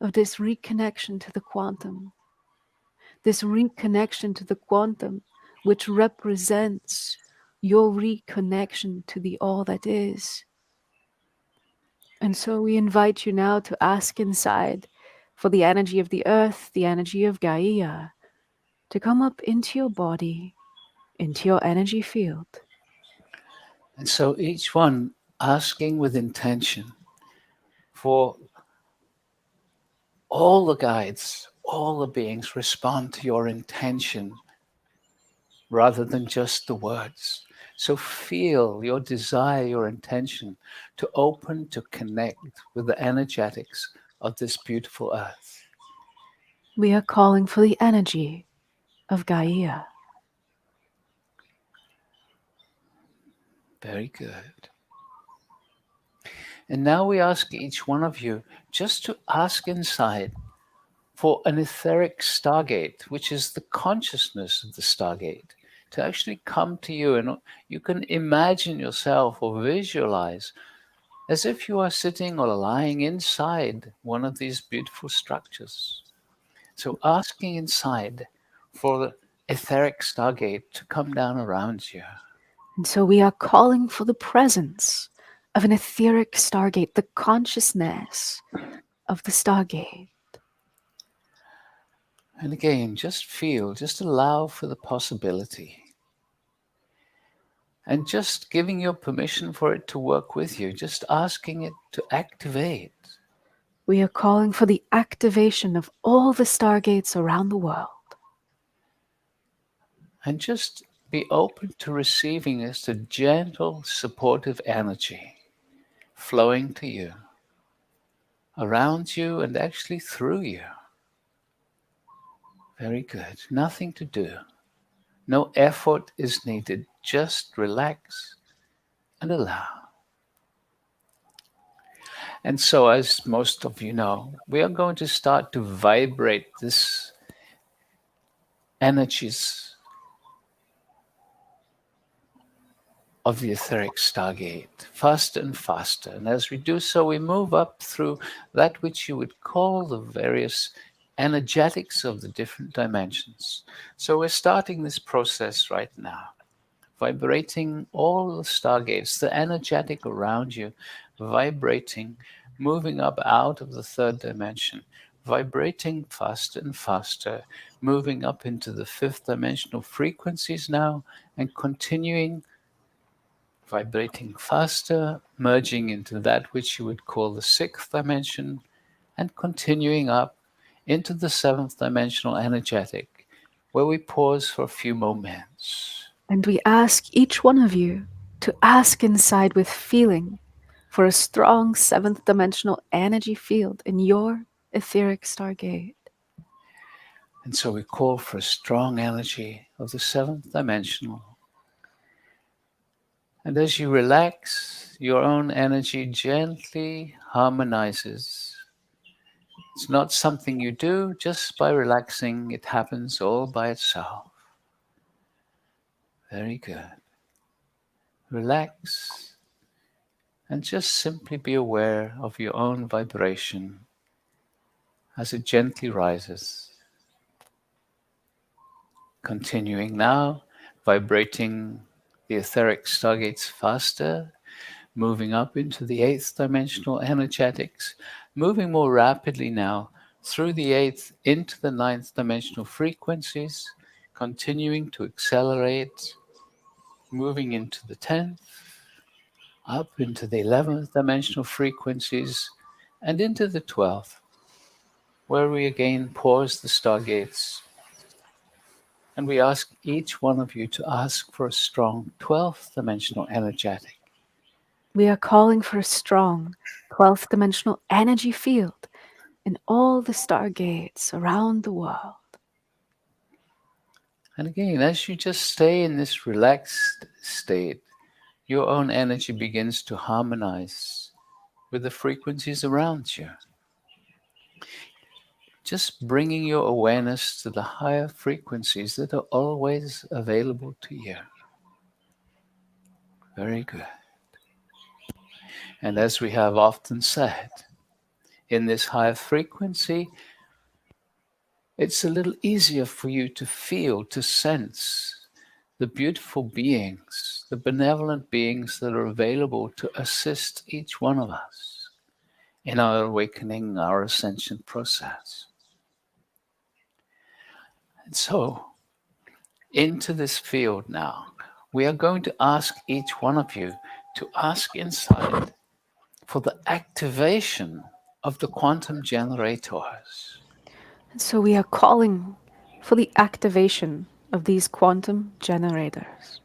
of this reconnection to the quantum. This reconnection to the quantum, which represents your reconnection to the all that is. And so we invite you now to ask inside for the energy of the earth, the energy of Gaia, to come up into your body, into your energy field. And so each one asking with intention for all the guides, all the beings respond to your intention rather than just the words. So feel your desire, your intention to open, to connect with the energetics of this beautiful earth. We are calling for the energy of Gaia. Very good. And now we ask each one of you just to ask inside for an etheric stargate, which is the consciousness of the stargate, to actually come to you. And you can imagine yourself or visualize as if you are sitting or lying inside one of these beautiful structures. So asking inside for the etheric stargate to come down around you. And so we are calling for the presence of an etheric stargate, the consciousness of the stargate. And again, just feel, just allow for the possibility. And just giving your permission for it to work with you, just asking it to activate. We are calling for the activation of all the stargates around the world. And just be open to receiving this, the gentle, supportive energy flowing to you, around you, and actually through you. Very good. Nothing to do. No effort is needed. Just relax and allow. And so, as most of you know, we are going to start to vibrate this energies of the etheric stargate faster and faster. And as we do so, we move up through that which you would call the various energetics of the different dimensions. So we're starting this process right now, vibrating all the stargates, the energetic around you, vibrating, moving up out of the third dimension, vibrating faster and faster, moving up into the fifth dimensional frequencies now, and continuing vibrating faster, merging into that which you would call the sixth dimension, and continuing up into the seventh dimensional energetic, where we pause for a few moments. And we ask each one of you to ask inside with feeling for a strong seventh dimensional energy field in your etheric stargate. And so we call for a strong energy of the seventh dimensional. And as you relax, your own energy gently harmonizes. It's not something you do just by relaxing, it happens all by itself. Very good. Relax and just simply be aware of your own vibration as it gently rises. Continuing now, vibrating the etheric stargates faster, moving up into the 8th dimensional energetics, moving more rapidly now through the 8th into the 9th dimensional frequencies, continuing to accelerate, moving into the 10th, up into the 11th dimensional frequencies, and into the 12th, where we again pause the stargates. And we ask each one of you to ask for a strong 12th dimensional energetic. We are calling for a strong 12th dimensional energy field in all the stargates around the world. And again, as you just stay in this relaxed state, your own energy begins to harmonize with the frequencies around you. Just bringing your awareness to the higher frequencies that are always available to you. Very good. And as we have often said, in this higher frequency, it's a little easier for you to feel, to sense the beautiful beings, the benevolent beings that are available to assist each one of us in our awakening, our ascension process. And so, into this field now, we are going to ask each one of you to ask inside for the activation of the quantum generators. And so we are calling for the activation of these quantum generators.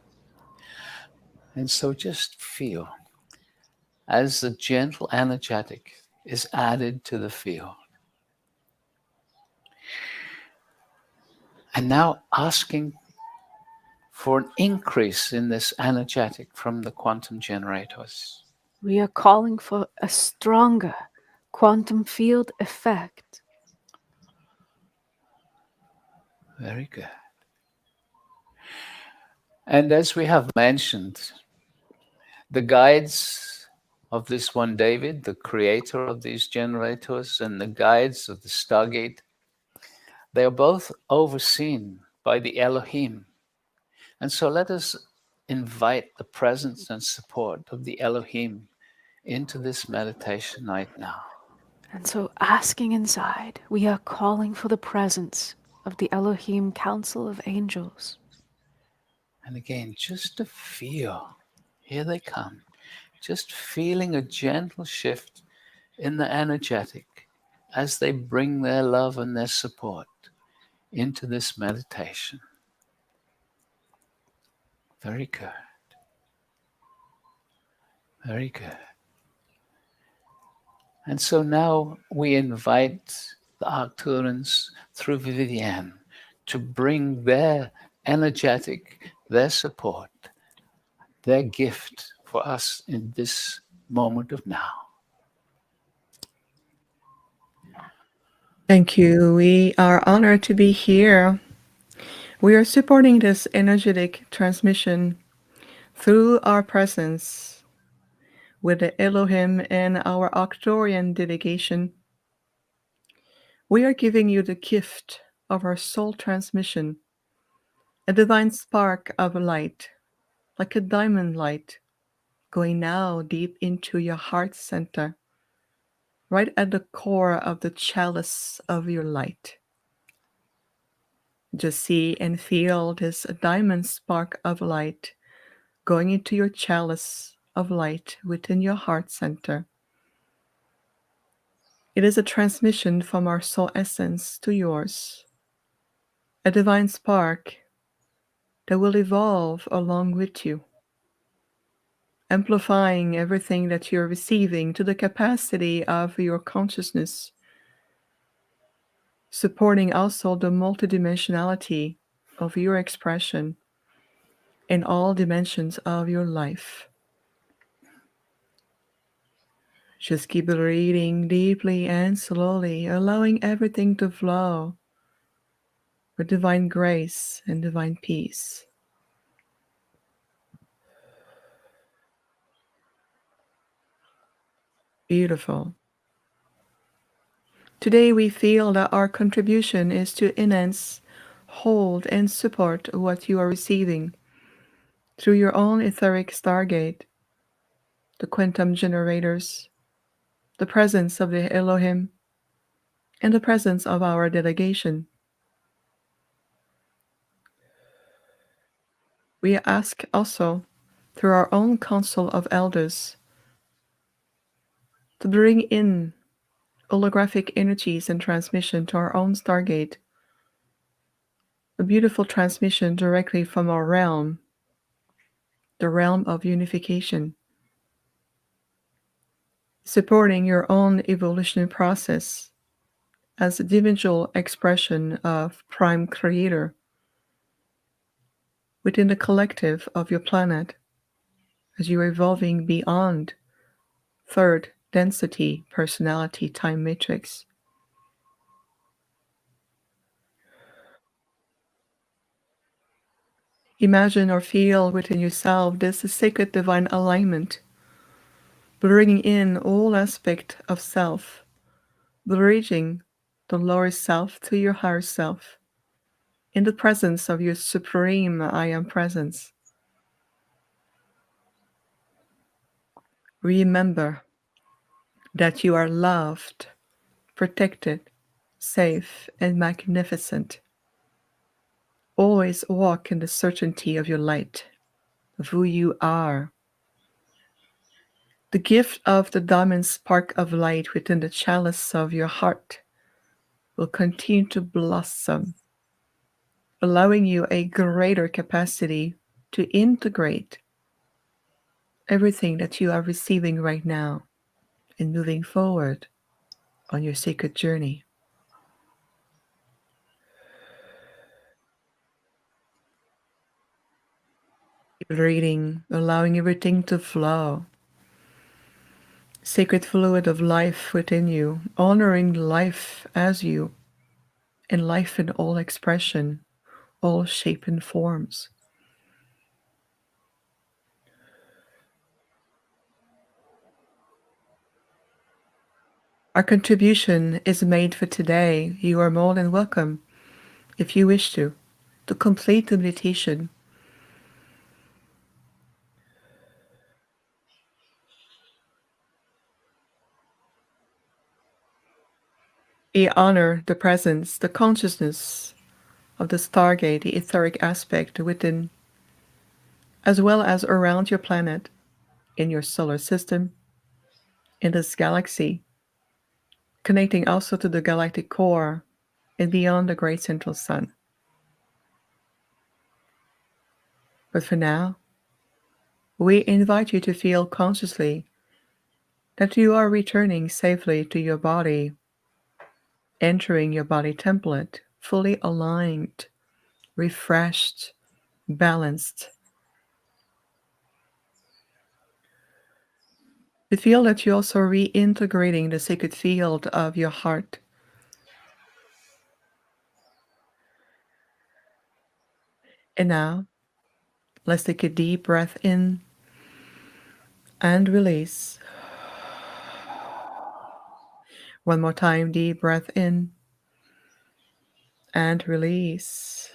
And so just feel as the gentle energetic is added to the field. And now asking for an increase in this energetic from the quantum generators. We are calling for a stronger quantum field effect. Very good. And as we have mentioned, the guides of this one David, the creator of these generators, and the guides of the Stargate, they are both overseen by the Elohim. And so let us invite the presence and support of the Elohim into this meditation right now. And so asking inside, we are calling for the presence of the Elohim Council of Angels. And again, just to feel, here they come, just feeling a gentle shift in the energetic as they bring their love and their support into this meditation. Very good. Very good. And so now we invite the Arcturians through Vivian to bring their energetic, their support, their gift for us in this moment of now. Thank you. We are honored to be here. We are supporting this energetic transmission through our presence with the Elohim and our arcturian delegation. We are giving you the gift of our soul transmission, a divine spark of light, like a diamond light, going now deep into your heart center, right at the core of the chalice of your light. Just see and feel this diamond spark of light going into your chalice of light within your heart center. It is a transmission from our soul essence to yours, a divine spark that will evolve along with you, amplifying everything that you're receiving to the capacity of your consciousness, supporting also the multidimensionality of your expression in all dimensions of your life. Just keep breathing deeply and slowly, allowing everything to flow with divine grace and divine peace. Beautiful. Today we feel that our contribution is to enhance, hold, and support what you are receiving through your own etheric stargate, the quantum generators, the presence of the Elohim, and the presence of our delegation. We ask also, through our own Council of Elders, to bring in holographic energies and transmission to our own Stargate, a beautiful transmission directly from our realm, the realm of unification, supporting your own evolutionary process as a individual expression of Prime Creator within the collective of your planet as you're evolving beyond third density personality time matrix. Imagine or feel within yourself this sacred divine alignment, bringing in all aspects of self, bridging the lower self to your higher self, in the presence of your supreme I Am presence. Remember that you are loved, protected, safe, and magnificent. Always walk in the certainty of your light, of who you are. The gift of the diamond spark of light within the chalice of your heart will continue to blossom, allowing you a greater capacity to integrate everything that you are receiving right now and moving forward on your sacred journey. Breathing, allowing everything to flow. Sacred fluid of life within you, honoring life as you, and life in all expression, all shape and forms. Our contribution is made for today. You are more than welcome, if you wish to complete the meditation. We honor the presence, the consciousness of the Stargate, the etheric aspect within, as well as around your planet, in your solar system, in this galaxy, connecting also to the galactic core and beyond the great central sun. But for now, we invite you to feel consciously that you are returning safely to your body, entering your body template, fully aligned, refreshed, balanced. We feel that you're also reintegrating the sacred field of your heart. And now, let's take a deep breath in and release. One more time, deep breath in and release.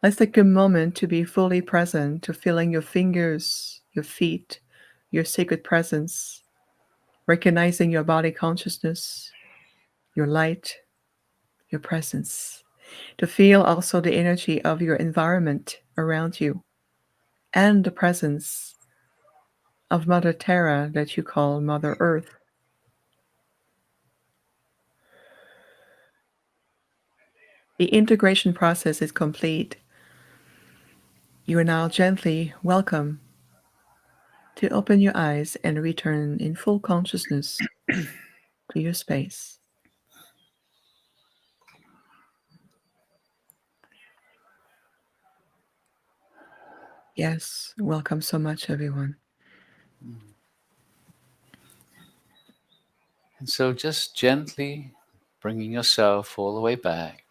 Let's take a moment to be fully present, to feeling your fingers, your feet, your sacred presence, recognizing your body consciousness, your light, your presence, to feel also the energy of your environment around you and the presence of Mother Terra that you call Mother Earth. The integration process is complete. You are now gently welcome to open your eyes and return in full consciousness to your space. Yes, welcome so much, everyone. And so just gently bringing yourself all the way back.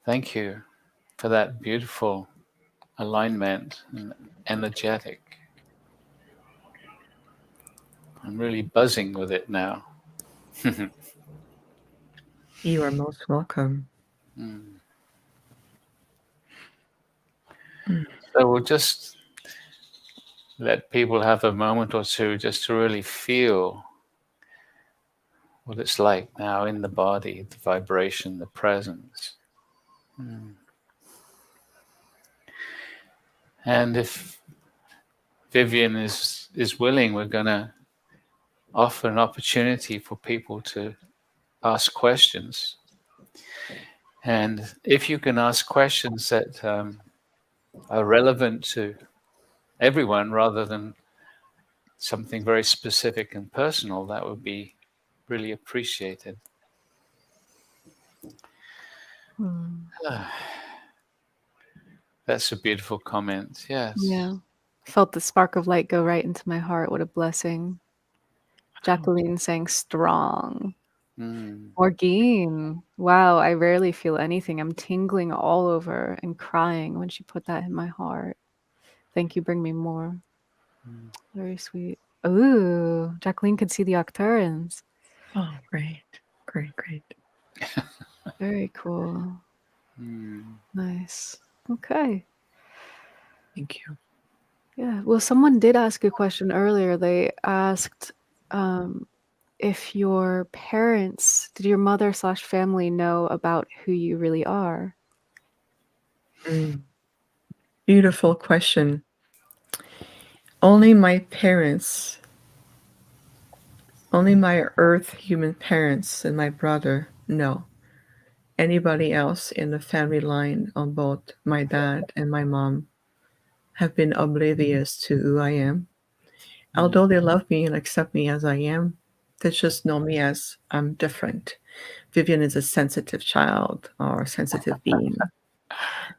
Thank you for that beautiful alignment and energetic. I'm really buzzing with it now. You are most welcome. So we'll just let people have a moment or two just to really feel what it's like now in the body, the vibration, the presence. And if Vivian is willing, we're going to offer an opportunity for people to ask questions. And if you can ask questions that are relevant to everyone rather than something very specific and personal, that would be really appreciated. That's a beautiful comment. Yes. Yeah. Felt the spark of light go right into my heart. What a blessing. Jacqueline saying strong. Morgine. Wow, I rarely feel anything. I'm tingling all over and crying when she put that in my heart. Thank you, bring me more. Very sweet. Ooh, Jacqueline could see the arcturians. Oh, great. Great, great. Very cool. Nice. Okay. Thank you. Yeah. Well, someone did ask a question earlier. They asked if your parents, did your mother/family know about who you really are? Beautiful question. Only my parents, only my earth human parents and my brother know. Anybody else in the family line on both my dad and my mom have been oblivious to who I am. Although they love me and accept me as I am, they just know me as I'm different. Vivian is a sensitive child or a sensitive being.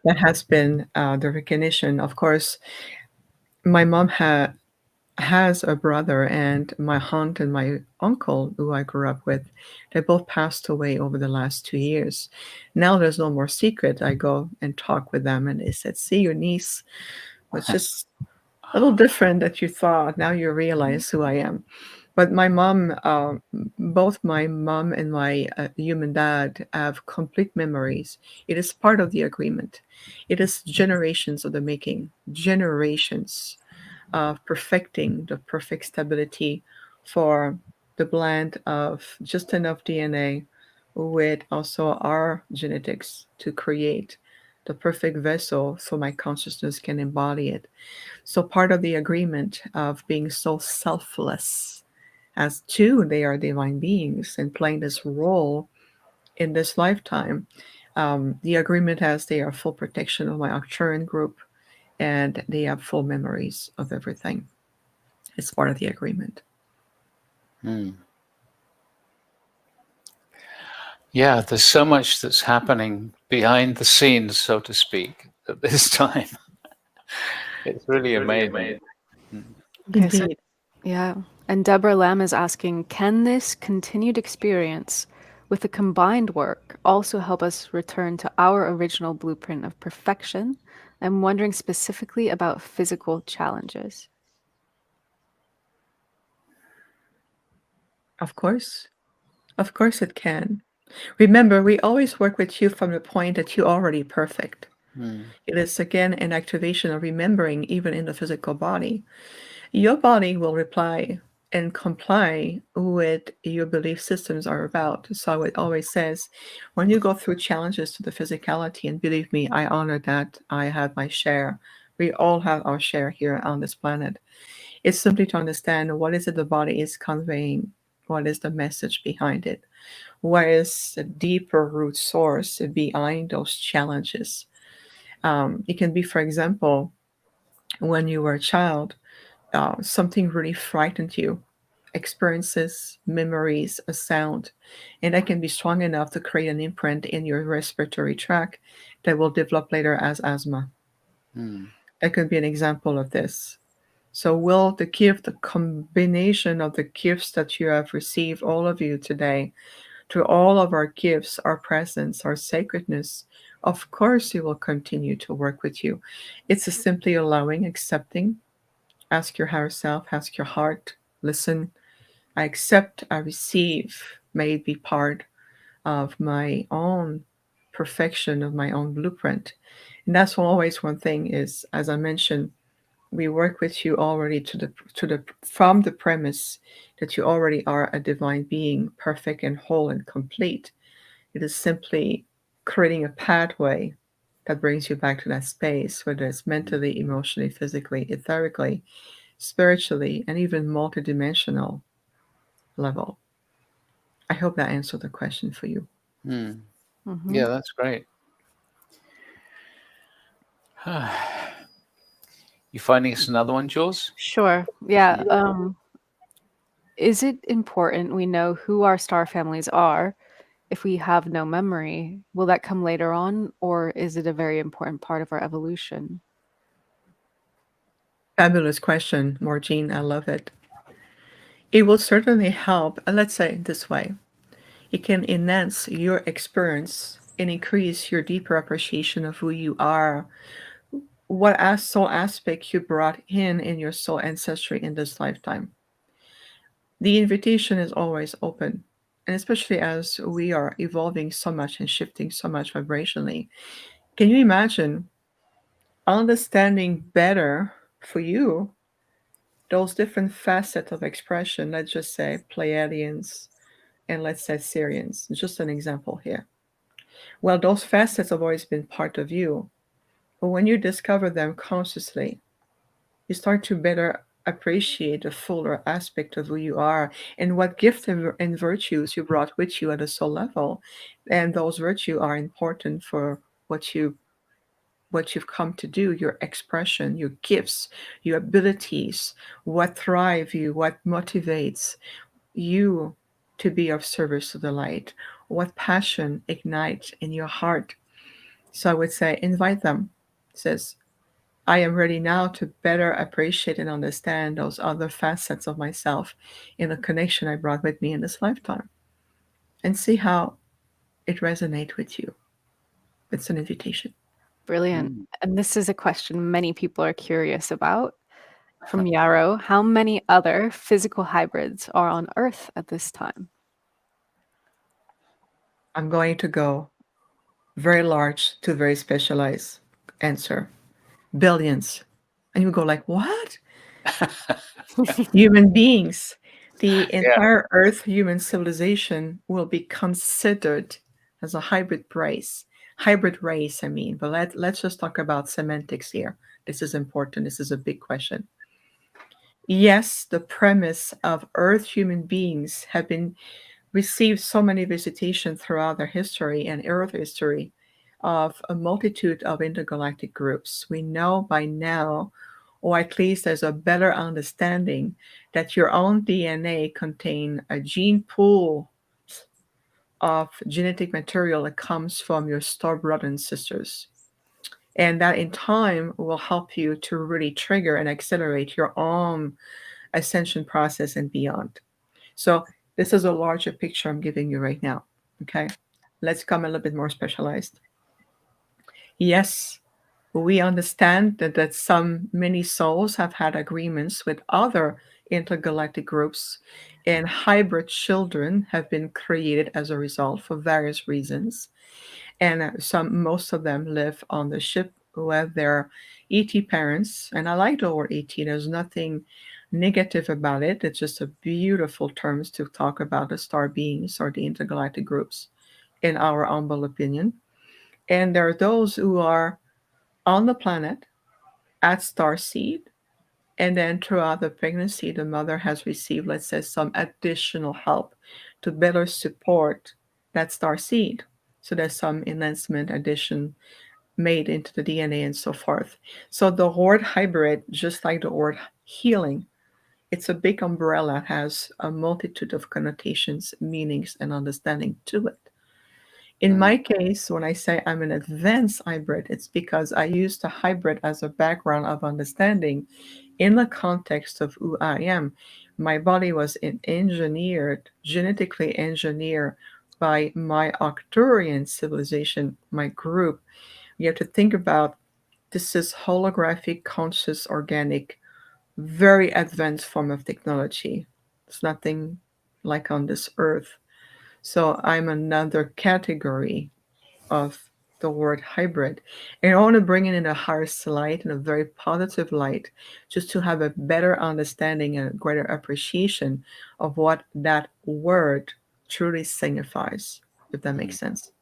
That has been the recognition. Of course, my mom has a brother, and my aunt and my uncle, who I grew up with, they both passed away over the last 2 years. Now there's no more secret. I go and talk with them, and they said, "See, your niece was just a little different that you thought. Now you realize who I am." But my mom, both my mom and my human dad have complete memories. It is part of the agreement. It is generations of the making, generations of perfecting the perfect stability for the blend of just enough DNA with also our genetics to create the perfect vessel so my consciousness can embody it. So part of the agreement of being so selfless, as two, they are divine beings and playing this role in this lifetime. The agreement has they are full protection of my arcturian group, and they have full memories of everything. It's part of the agreement. Yeah, there's so much that's happening behind the scenes, so to speak, at this time. It's really amazing. Okay, so, Indeed. yeah. And Deborah Lamb is asking, can this continued experience with the combined work also help us return to our original blueprint of perfection? I'm wondering specifically about physical challenges. Of course. Of course it can. Remember, we always work with you from the point that you're already perfect. It is again an activation of remembering even in the physical body. Your body will reply and comply with your belief systems are about. So it always says, when you go through challenges to the physicality, and believe me, I honor that. I have my share. We all have our share here on this planet. It's simply to understand what is it the body is conveying, what is the message behind it, what is the deeper root source behind those challenges. It can be, for example, when you were a child, something really frightened you, experiences, memories, a sound, and that can be strong enough to create an imprint in your respiratory tract that will develop later as asthma. That could be an example of this. So will the gift, the combination of the gifts that you have received, all of you today, through all of our gifts, our presence, our sacredness, of course He will continue to work with you. It's a simply allowing, accepting. Ask your higher self, ask your heart, listen. I accept, I receive. May it be part of my own perfection, of my own blueprint. And that's always one thing is, as I mentioned, we work with you already to the from the premise that you already are a divine being, perfect and whole and complete. It is simply creating a pathway that brings you back to that space, whether it's mentally, emotionally, physically, etherically, spiritually, and even multidimensional level. I hope that answered the question for you. Mm-hmm. Yeah, that's great. You finding us another one, Jules? Sure. Yeah. Is it important we know who our star families are if we have no memory? Will that come later on, or is it a very important part of our evolution? Fabulous question, Morgine. I love it. It will certainly help. Let's say it this way, it can enhance your experience and increase your deeper appreciation of who you are, what as soul aspect you brought in your soul ancestry in this lifetime. The invitation is always open. And especially as we are evolving so much and shifting so much vibrationally, can you imagine understanding better for you those different facets of expression? Let's just say Pleiadians and let's say Syrians, just an example here. Well, those facets have always been part of you, but when you discover them consciously, you start to better appreciate the fuller aspect of who you are and what gifts and virtues you brought with you at a soul level. And those virtues are important for what you've come to do, your expression, your gifts, your abilities, what thrive you, what motivates you to be of service to the light, what passion ignites in your heart. So I would say invite them. It says, I am ready now to better appreciate and understand those other facets of myself in the connection I brought with me in this lifetime and see how it resonates with you. It's an invitation. Brilliant. And this is a question many people are curious about. From Yarrow, how many other physical hybrids are on Earth at this time? I'm going to go very large to very specialized answer. Billions. And you go like, what? Human beings. The Yeah. entire Earth human civilization will be considered as a hybrid race. Hybrid race, I mean. But let's just talk about semantics here. This is important. This is a big question. Yes, the premise of Earth human beings have been received so many visitations throughout their history and Earth history of a multitude of intergalactic groups. We know by now, or at least there's a better understanding, that your own DNA contain a gene pool of genetic material that comes from your star brothers and sisters. And that in time will help you to really trigger and accelerate your own ascension process and beyond. So this is a larger picture I'm giving you right now. Okay. Let's come a little bit more specialized. Yes, we understand that some many souls have had agreements with other intergalactic groups, and hybrid children have been created as a result for various reasons. And most of them live on the ship who have their ET parents. And I like the word ET. There's nothing negative about it. It's just a beautiful terms to talk about the star beings or the intergalactic groups, in our humble opinion. And there are those who are on the planet at star seed, and then throughout the pregnancy, the mother has received, let's say, some additional help to better support that star seed. So there's some enhancement addition made into the DNA and so forth. So the word hybrid, just like the word healing, it's a big umbrella, has a multitude of connotations, meanings, and understanding to it. In my case, when I say I'm an advanced hybrid, it's because I use the hybrid as a background of understanding in the context of who I am. My body was engineered, genetically engineered by my arcturian civilization, my group. You have to think about this is holographic, conscious, organic, very advanced form of technology. It's nothing like on this earth. So I'm another category of the word hybrid. And I want to bring it in a higher light and a very positive light, just to have a better understanding and a greater appreciation of what that word truly signifies, if that makes sense.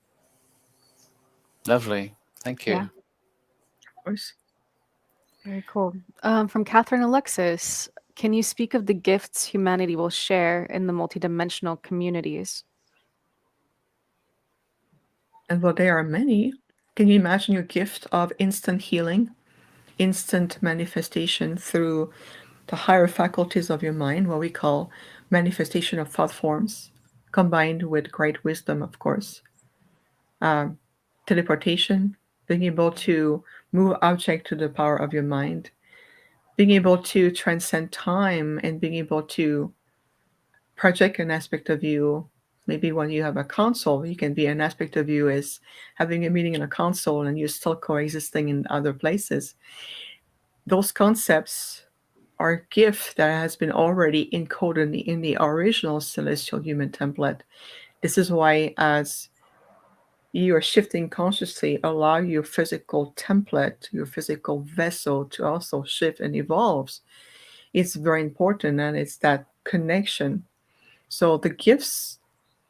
Lovely. Thank Yeah. you. Of course. Very cool. From Catherine Alexis, can you speak of the gifts humanity will share in the multidimensional communities? And well, there are many. Can you imagine your gift of instant healing, instant manifestation through the higher faculties of your mind, what we call manifestation of thought forms, combined with great wisdom, of course. Um, Teleportation, being able to move object to the power of your mind, being able to transcend time and being able to project an aspect of you. Maybe when you have a console, you can be an aspect of you as having a meeting in a console and you're still coexisting in other places. Those concepts are gift that has been already encoded in the original celestial human template. This is why, as you are shifting consciously, allow your physical template, your physical vessel to also shift and evolves. It's very important, and it's that connection. So the gifts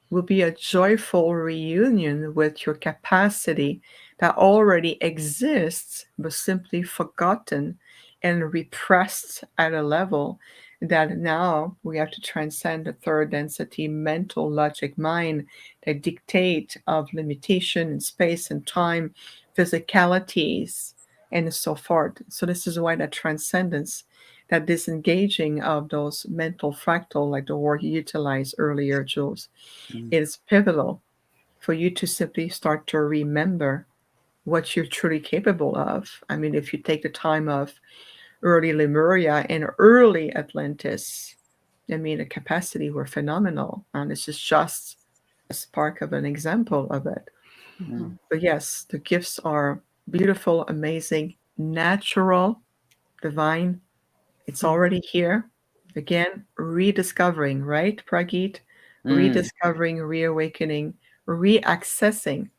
will be a joyful reunion with your capacity that already exists but simply forgotten and repressed at a level that now we have to transcend the third density mental logic mind that dictate of limitation in space and time, physicalities, and so forth. So this is why that transcendence, that disengaging of those mental fractal, like the word you utilized earlier, Jules, is pivotal for you to simply start to remember what you're truly capable of. I mean, if you take the time of early Lemuria and early Atlantis, I mean, the capacity were phenomenal. And this is just a spark of an example of it. Mm-hmm. But yes, the gifts are beautiful, amazing, natural, divine. It's already here. Again, rediscovering, right, Pragit? Rediscovering, reawakening, reaccessing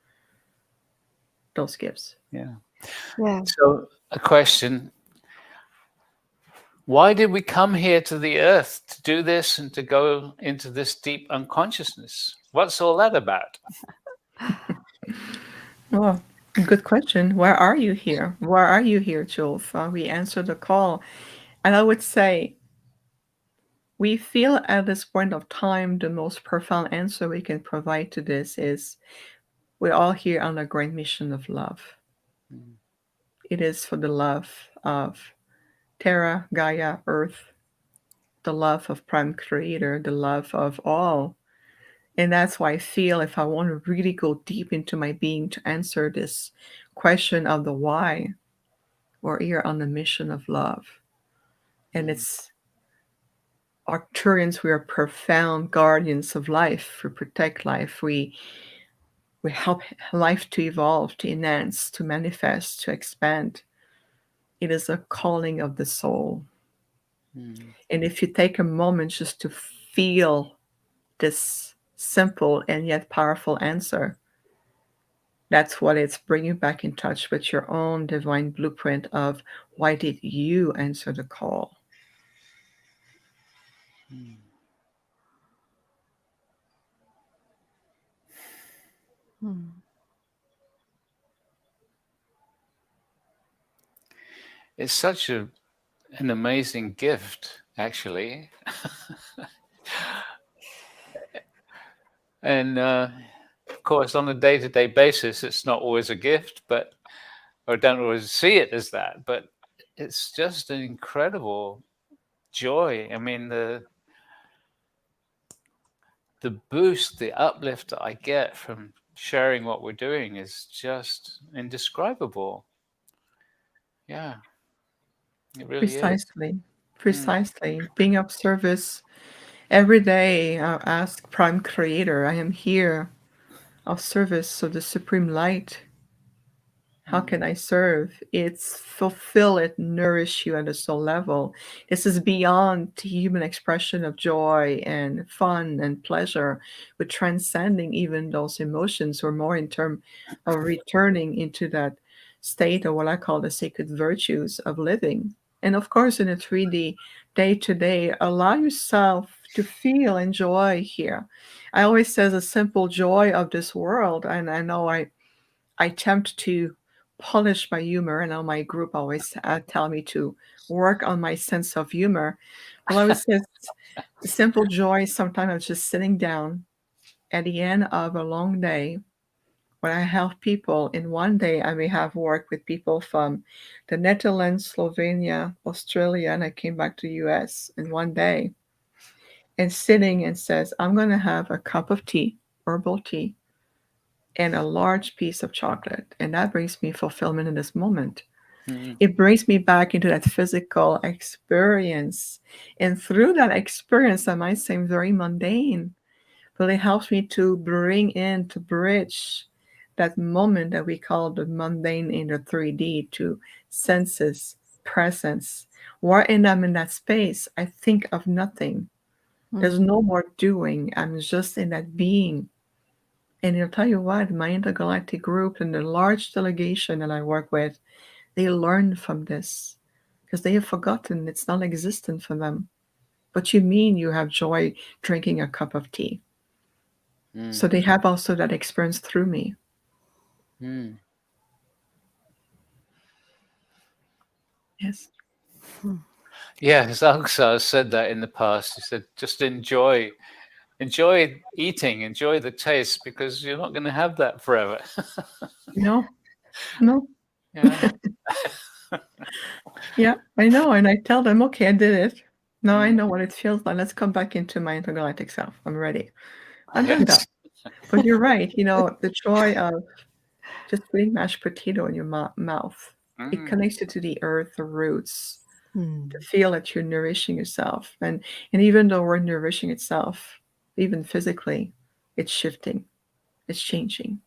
those gifts. Yeah. Yeah. So, a question: why did we come here to the earth to do this and to go into this deep unconsciousness? What's all that about? Well, good question. Where are you here? Where are you here, Jules? We answered the call. And I would say we feel at this point of time the most profound answer we can provide to this is we're all here on a great mission of love. It is for the love of Terra, Gaia, Earth, the love of Prime Creator, the love of all. And that's why I feel if I want to really go deep into my being to answer this question of the why, we're here on the mission of love. And it's Arcturians, we are profound guardians of life. We protect life. We help life to evolve, to enhance, to manifest, to expand. It is a calling of the soul. And if you take a moment just to feel this simple and yet powerful answer, that's what it's bringing back in touch with your own divine blueprint of why did you answer the call? It's such an amazing gift, actually. And of course, on a day-to-day basis, it's not always a gift, but or don't always see it as that. But it's just an incredible joy. I mean, the boost, the uplift that I get from sharing what we're doing is just indescribable. Yeah, it really is. Precisely. Precisely. Being of service every day, ask Prime Creator, I am here of service of the Supreme Light. How can I serve? It's fulfill it, nourish you at a soul level. This is beyond the human expression of joy and fun and pleasure, but transcending even those emotions, or more in terms of returning into that state of what I call the sacred virtues of living. And of course, in a 3D day to day, allow yourself to feel and joy here. I always say the simple joy of this world, and I know I attempt to polish my humor. And my group always tell me to work on my sense of humor. Well, I always say the simple joy sometimes of just sitting down at the end of a long day. When I help people in one day, I may have worked with people from the Netherlands, Slovenia, Australia, and I came back to the US in one day. And sitting and says, I'm going to have a cup of tea, herbal tea, and a large piece of chocolate. And that brings me fulfillment in this moment. It brings me back into that physical experience. And through that experience, that might seem very mundane, but it helps me to bring in, to bridge that moment that we call the mundane in the 3D to senses, presence. Wherein I'm in that space, I think of nothing. There's no more doing. I'm just in that being. And I'll tell you what, my intergalactic group and the large delegation that I work with, they learn from this because they have forgotten it's non-existent for them. What you mean you have joy drinking a cup of tea? So they have also that experience through me. Yes. Yeah, Zalxar said that in the past. He said, just enjoy eating, enjoy the taste, because you're not going to have that forever. No. Yeah. Yeah, I know. And I tell them, okay, I did it. Now I know what it feels like. Let's come back into my intergalactic self. I'm ready. I'm done that. But you're right. The joy of just putting mashed potato in your mouth. It connects you to the earth, the roots, to feel that you're nourishing yourself. And even though we're nourishing itself, even physically, it's shifting, it's changing.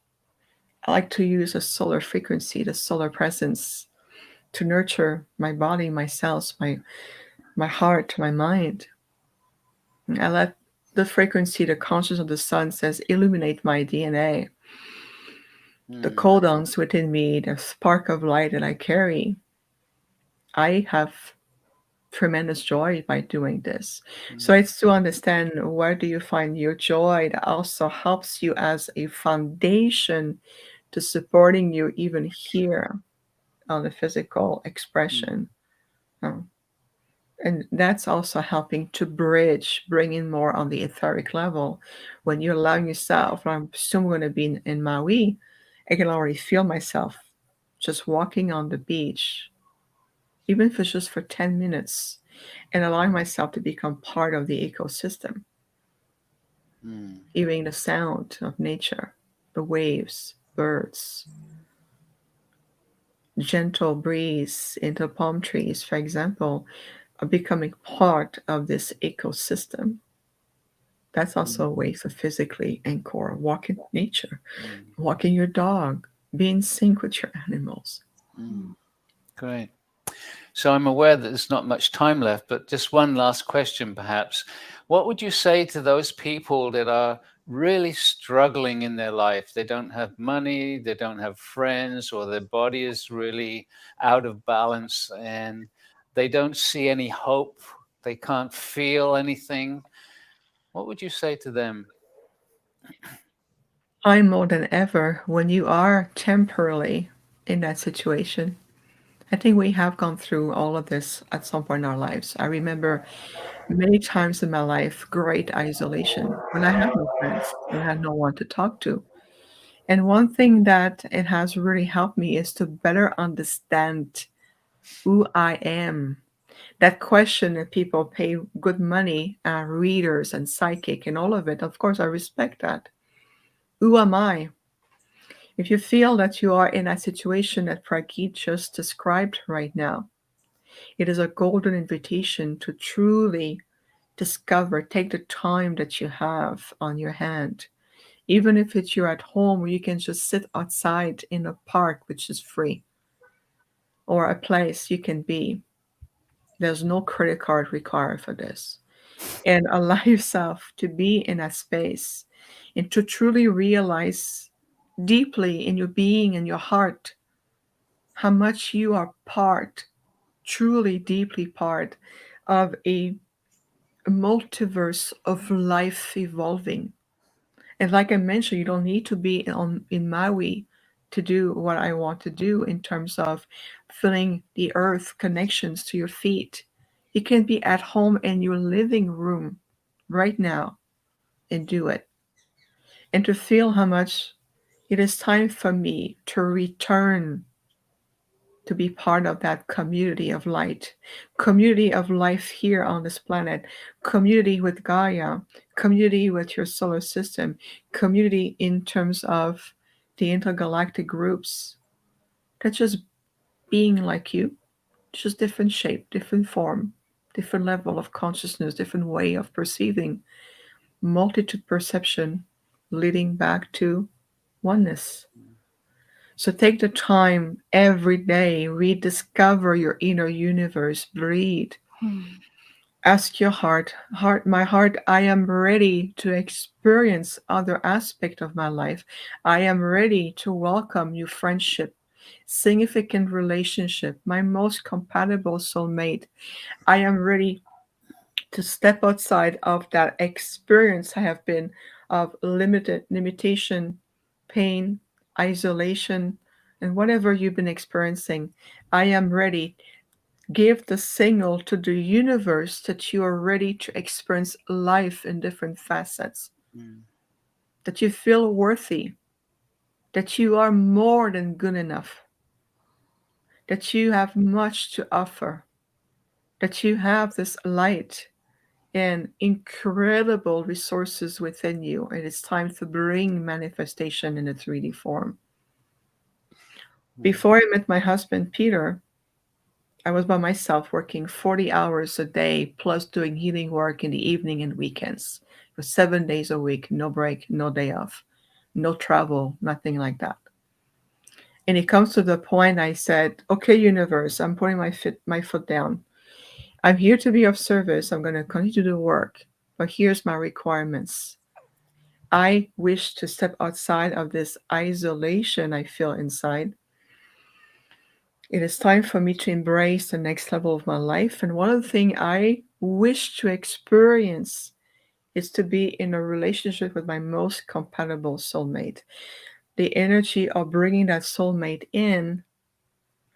I like to use a solar frequency, the solar presence, to nurture my body, my cells, my heart, my mind. I let the frequency, the consciousness of the sun says, illuminate my DNA. The codons within me, the spark of light that I carry. I have tremendous joy by doing this. So it's to understand where do you find your joy that also helps you as a foundation to supporting you even here on the physical expression. And that's also helping to bring in more on the etheric level. When you're allowing yourself, I'm soon going to be in Maui, I can already feel myself just walking on the beach, even if it's just for 10 minutes, and allowing myself to become part of the ecosystem, hearing the sound of nature, the waves, birds, gentle breeze into palm trees, for example, are becoming part of this ecosystem. That's also a way to physically anchor, walk in nature, walking your dog, be in sync with your animals. Great. So I'm aware that there's not much time left, but just one last question, perhaps. What would you say to those people that are really struggling in their life? They don't have money, they don't have friends, or their body is really out of balance and they don't see any hope. They can't feel anything. What would you say to them? I more than ever, when you are temporarily in that situation, I think we have gone through all of this at some point in our lives. I remember many times in my life, great isolation, when I had no friends, when I had no one to talk to. And one thing that it has really helped me is to better understand who I am. That question that people pay good money, readers and psychic and all of it, of course, I respect that. Who am I? If you feel that you are in a situation that Pragit just described right now, it is a golden invitation to truly discover, take the time that you have on your hand, Even if it's you're at home, you can just sit outside in a park, which is free, or a place you can be. There's no credit card required for this. And allow yourself to be in that space and to truly realize deeply in your being and your heart how much you are part, truly deeply part of a multiverse of life evolving. And like I mentioned, you don't need to be in Maui to do what I want to do in terms of feeling the earth connections to your feet. You can be at home in your living room right now and do it. And to feel how much it is time for me to return to be part of that community of light, community of life here on this planet, community with Gaia, community with your solar system, community in terms of the intergalactic groups. That's just being like you, just different shape, different form, different level of consciousness, different way of perceiving, multitude perception leading back to oneness. So take the time every day, rediscover your inner universe, breathe. Ask your heart, my heart, I am ready to experience other aspect of my life. I am ready to welcome new friendship, significant relationship, my most compatible soulmate. I am ready to step outside of that experience I have been of limitation, pain, isolation, and whatever you've been experiencing. I am ready. Give the signal to the universe that you are ready to experience life in different facets, that you feel worthy, that you are more than good enough, that you have much to offer, that you have this light and incredible resources within you. And it's time to bring manifestation in a 3D form. Before I met my husband, Peter, I was by myself working 40 hours a day, plus doing healing work in the evening and weekends. It was 7 days a week, no break, no day off, no travel, nothing like that. And it comes to the point I said, okay, universe, I'm putting my foot down. I'm here to be of service. I'm going to continue to do work, but here's my requirements. I wish to step outside of this isolation I feel inside. It is time for me to embrace the next level of my life. And one of the things I wish to experience is to be in a relationship with my most compatible soulmate. The energy of bringing that soulmate in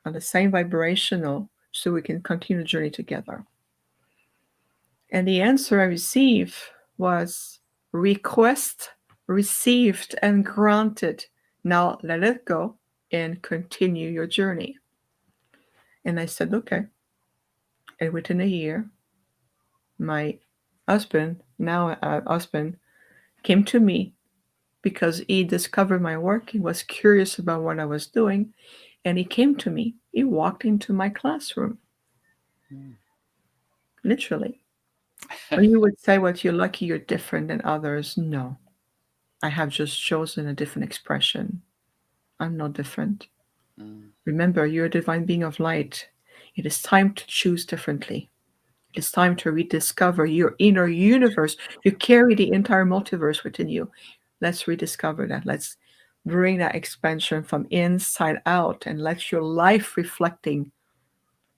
on the same vibrational so we can continue the journey together. And the answer I received was request received and granted. Now let it go and continue your journey. And I said, okay. And within a year, my husband, now husband, came to me because he discovered my work. He was curious about what I was doing. And he came to me. He walked into my classroom. Literally. Or you would say, well, you're lucky you're different than others. No. I have just chosen a different expression. I'm not different. Remember, you're a divine being of light. It is time to choose differently. It is time to rediscover your inner universe. You carry the entire multiverse within you. Let's rediscover that. Let's bring that expansion from inside out and let your life reflecting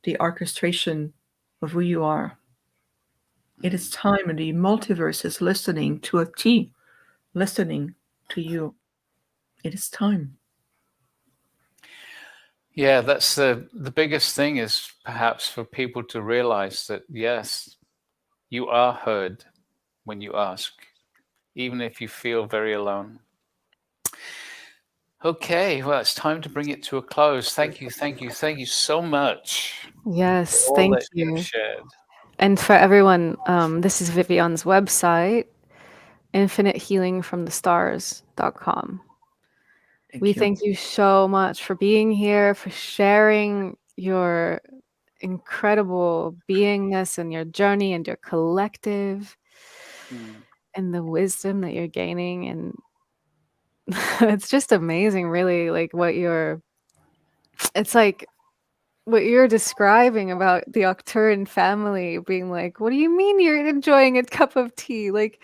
the orchestration of who you are. It is time, and the multiverse is listening to a T, listening to you. It is time. Yeah, that's the biggest thing is perhaps for people to realize that, yes, you are heard when you ask, even if you feel very alone. Okay, well, it's time to bring it to a close. Thank you so much. Yes, All thank that you. you've shared. And for everyone, this is Vivian's website, infinitehealingfromthestars.com. We thank you so much for being here, for sharing your incredible beingness and your journey and your collective and the wisdom that you're gaining. And it's just amazing, really, like it's like what you're describing about the Arcturian family being like, what do you mean you're enjoying a cup of tea? Like,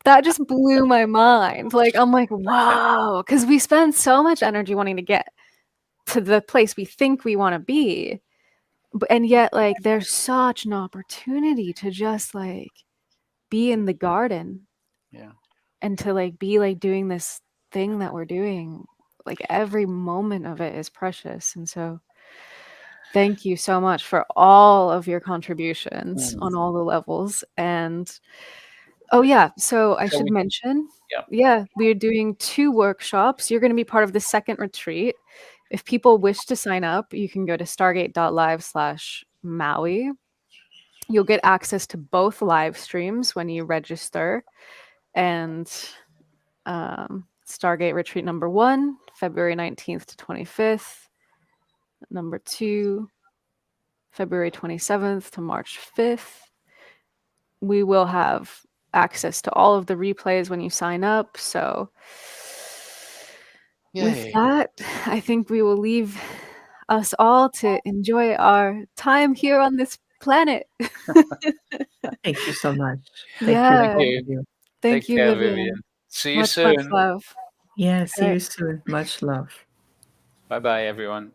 that just blew my mind. Like, I'm like, whoa, because we spend so much energy wanting to get to the place we think we want to be. And yet, like, there's such an opportunity to just like be in the garden. Yeah. And to like be like doing this thing that we're doing. Like, every moment of it is precious. And so thank you so much for all of your contributions on all the levels. And oh yeah, so I should mention, we are doing 2 workshops. You're going to be part of the second retreat. If people wish to sign up, you can go to stargate.live/Maui. You'll get access to both live streams when you register. And Stargate Retreat number 1, February 19th to 25th. Number 2, February 27th to March 5th. We will have access to all of the replays when you sign up. So with that, I think we will leave us all to enjoy our time here on this planet. Thank you so much. Yeah. Thank you, care, Vivian. See you Much soon. love. Yeah, see you soon. Much love. Bye-bye, everyone.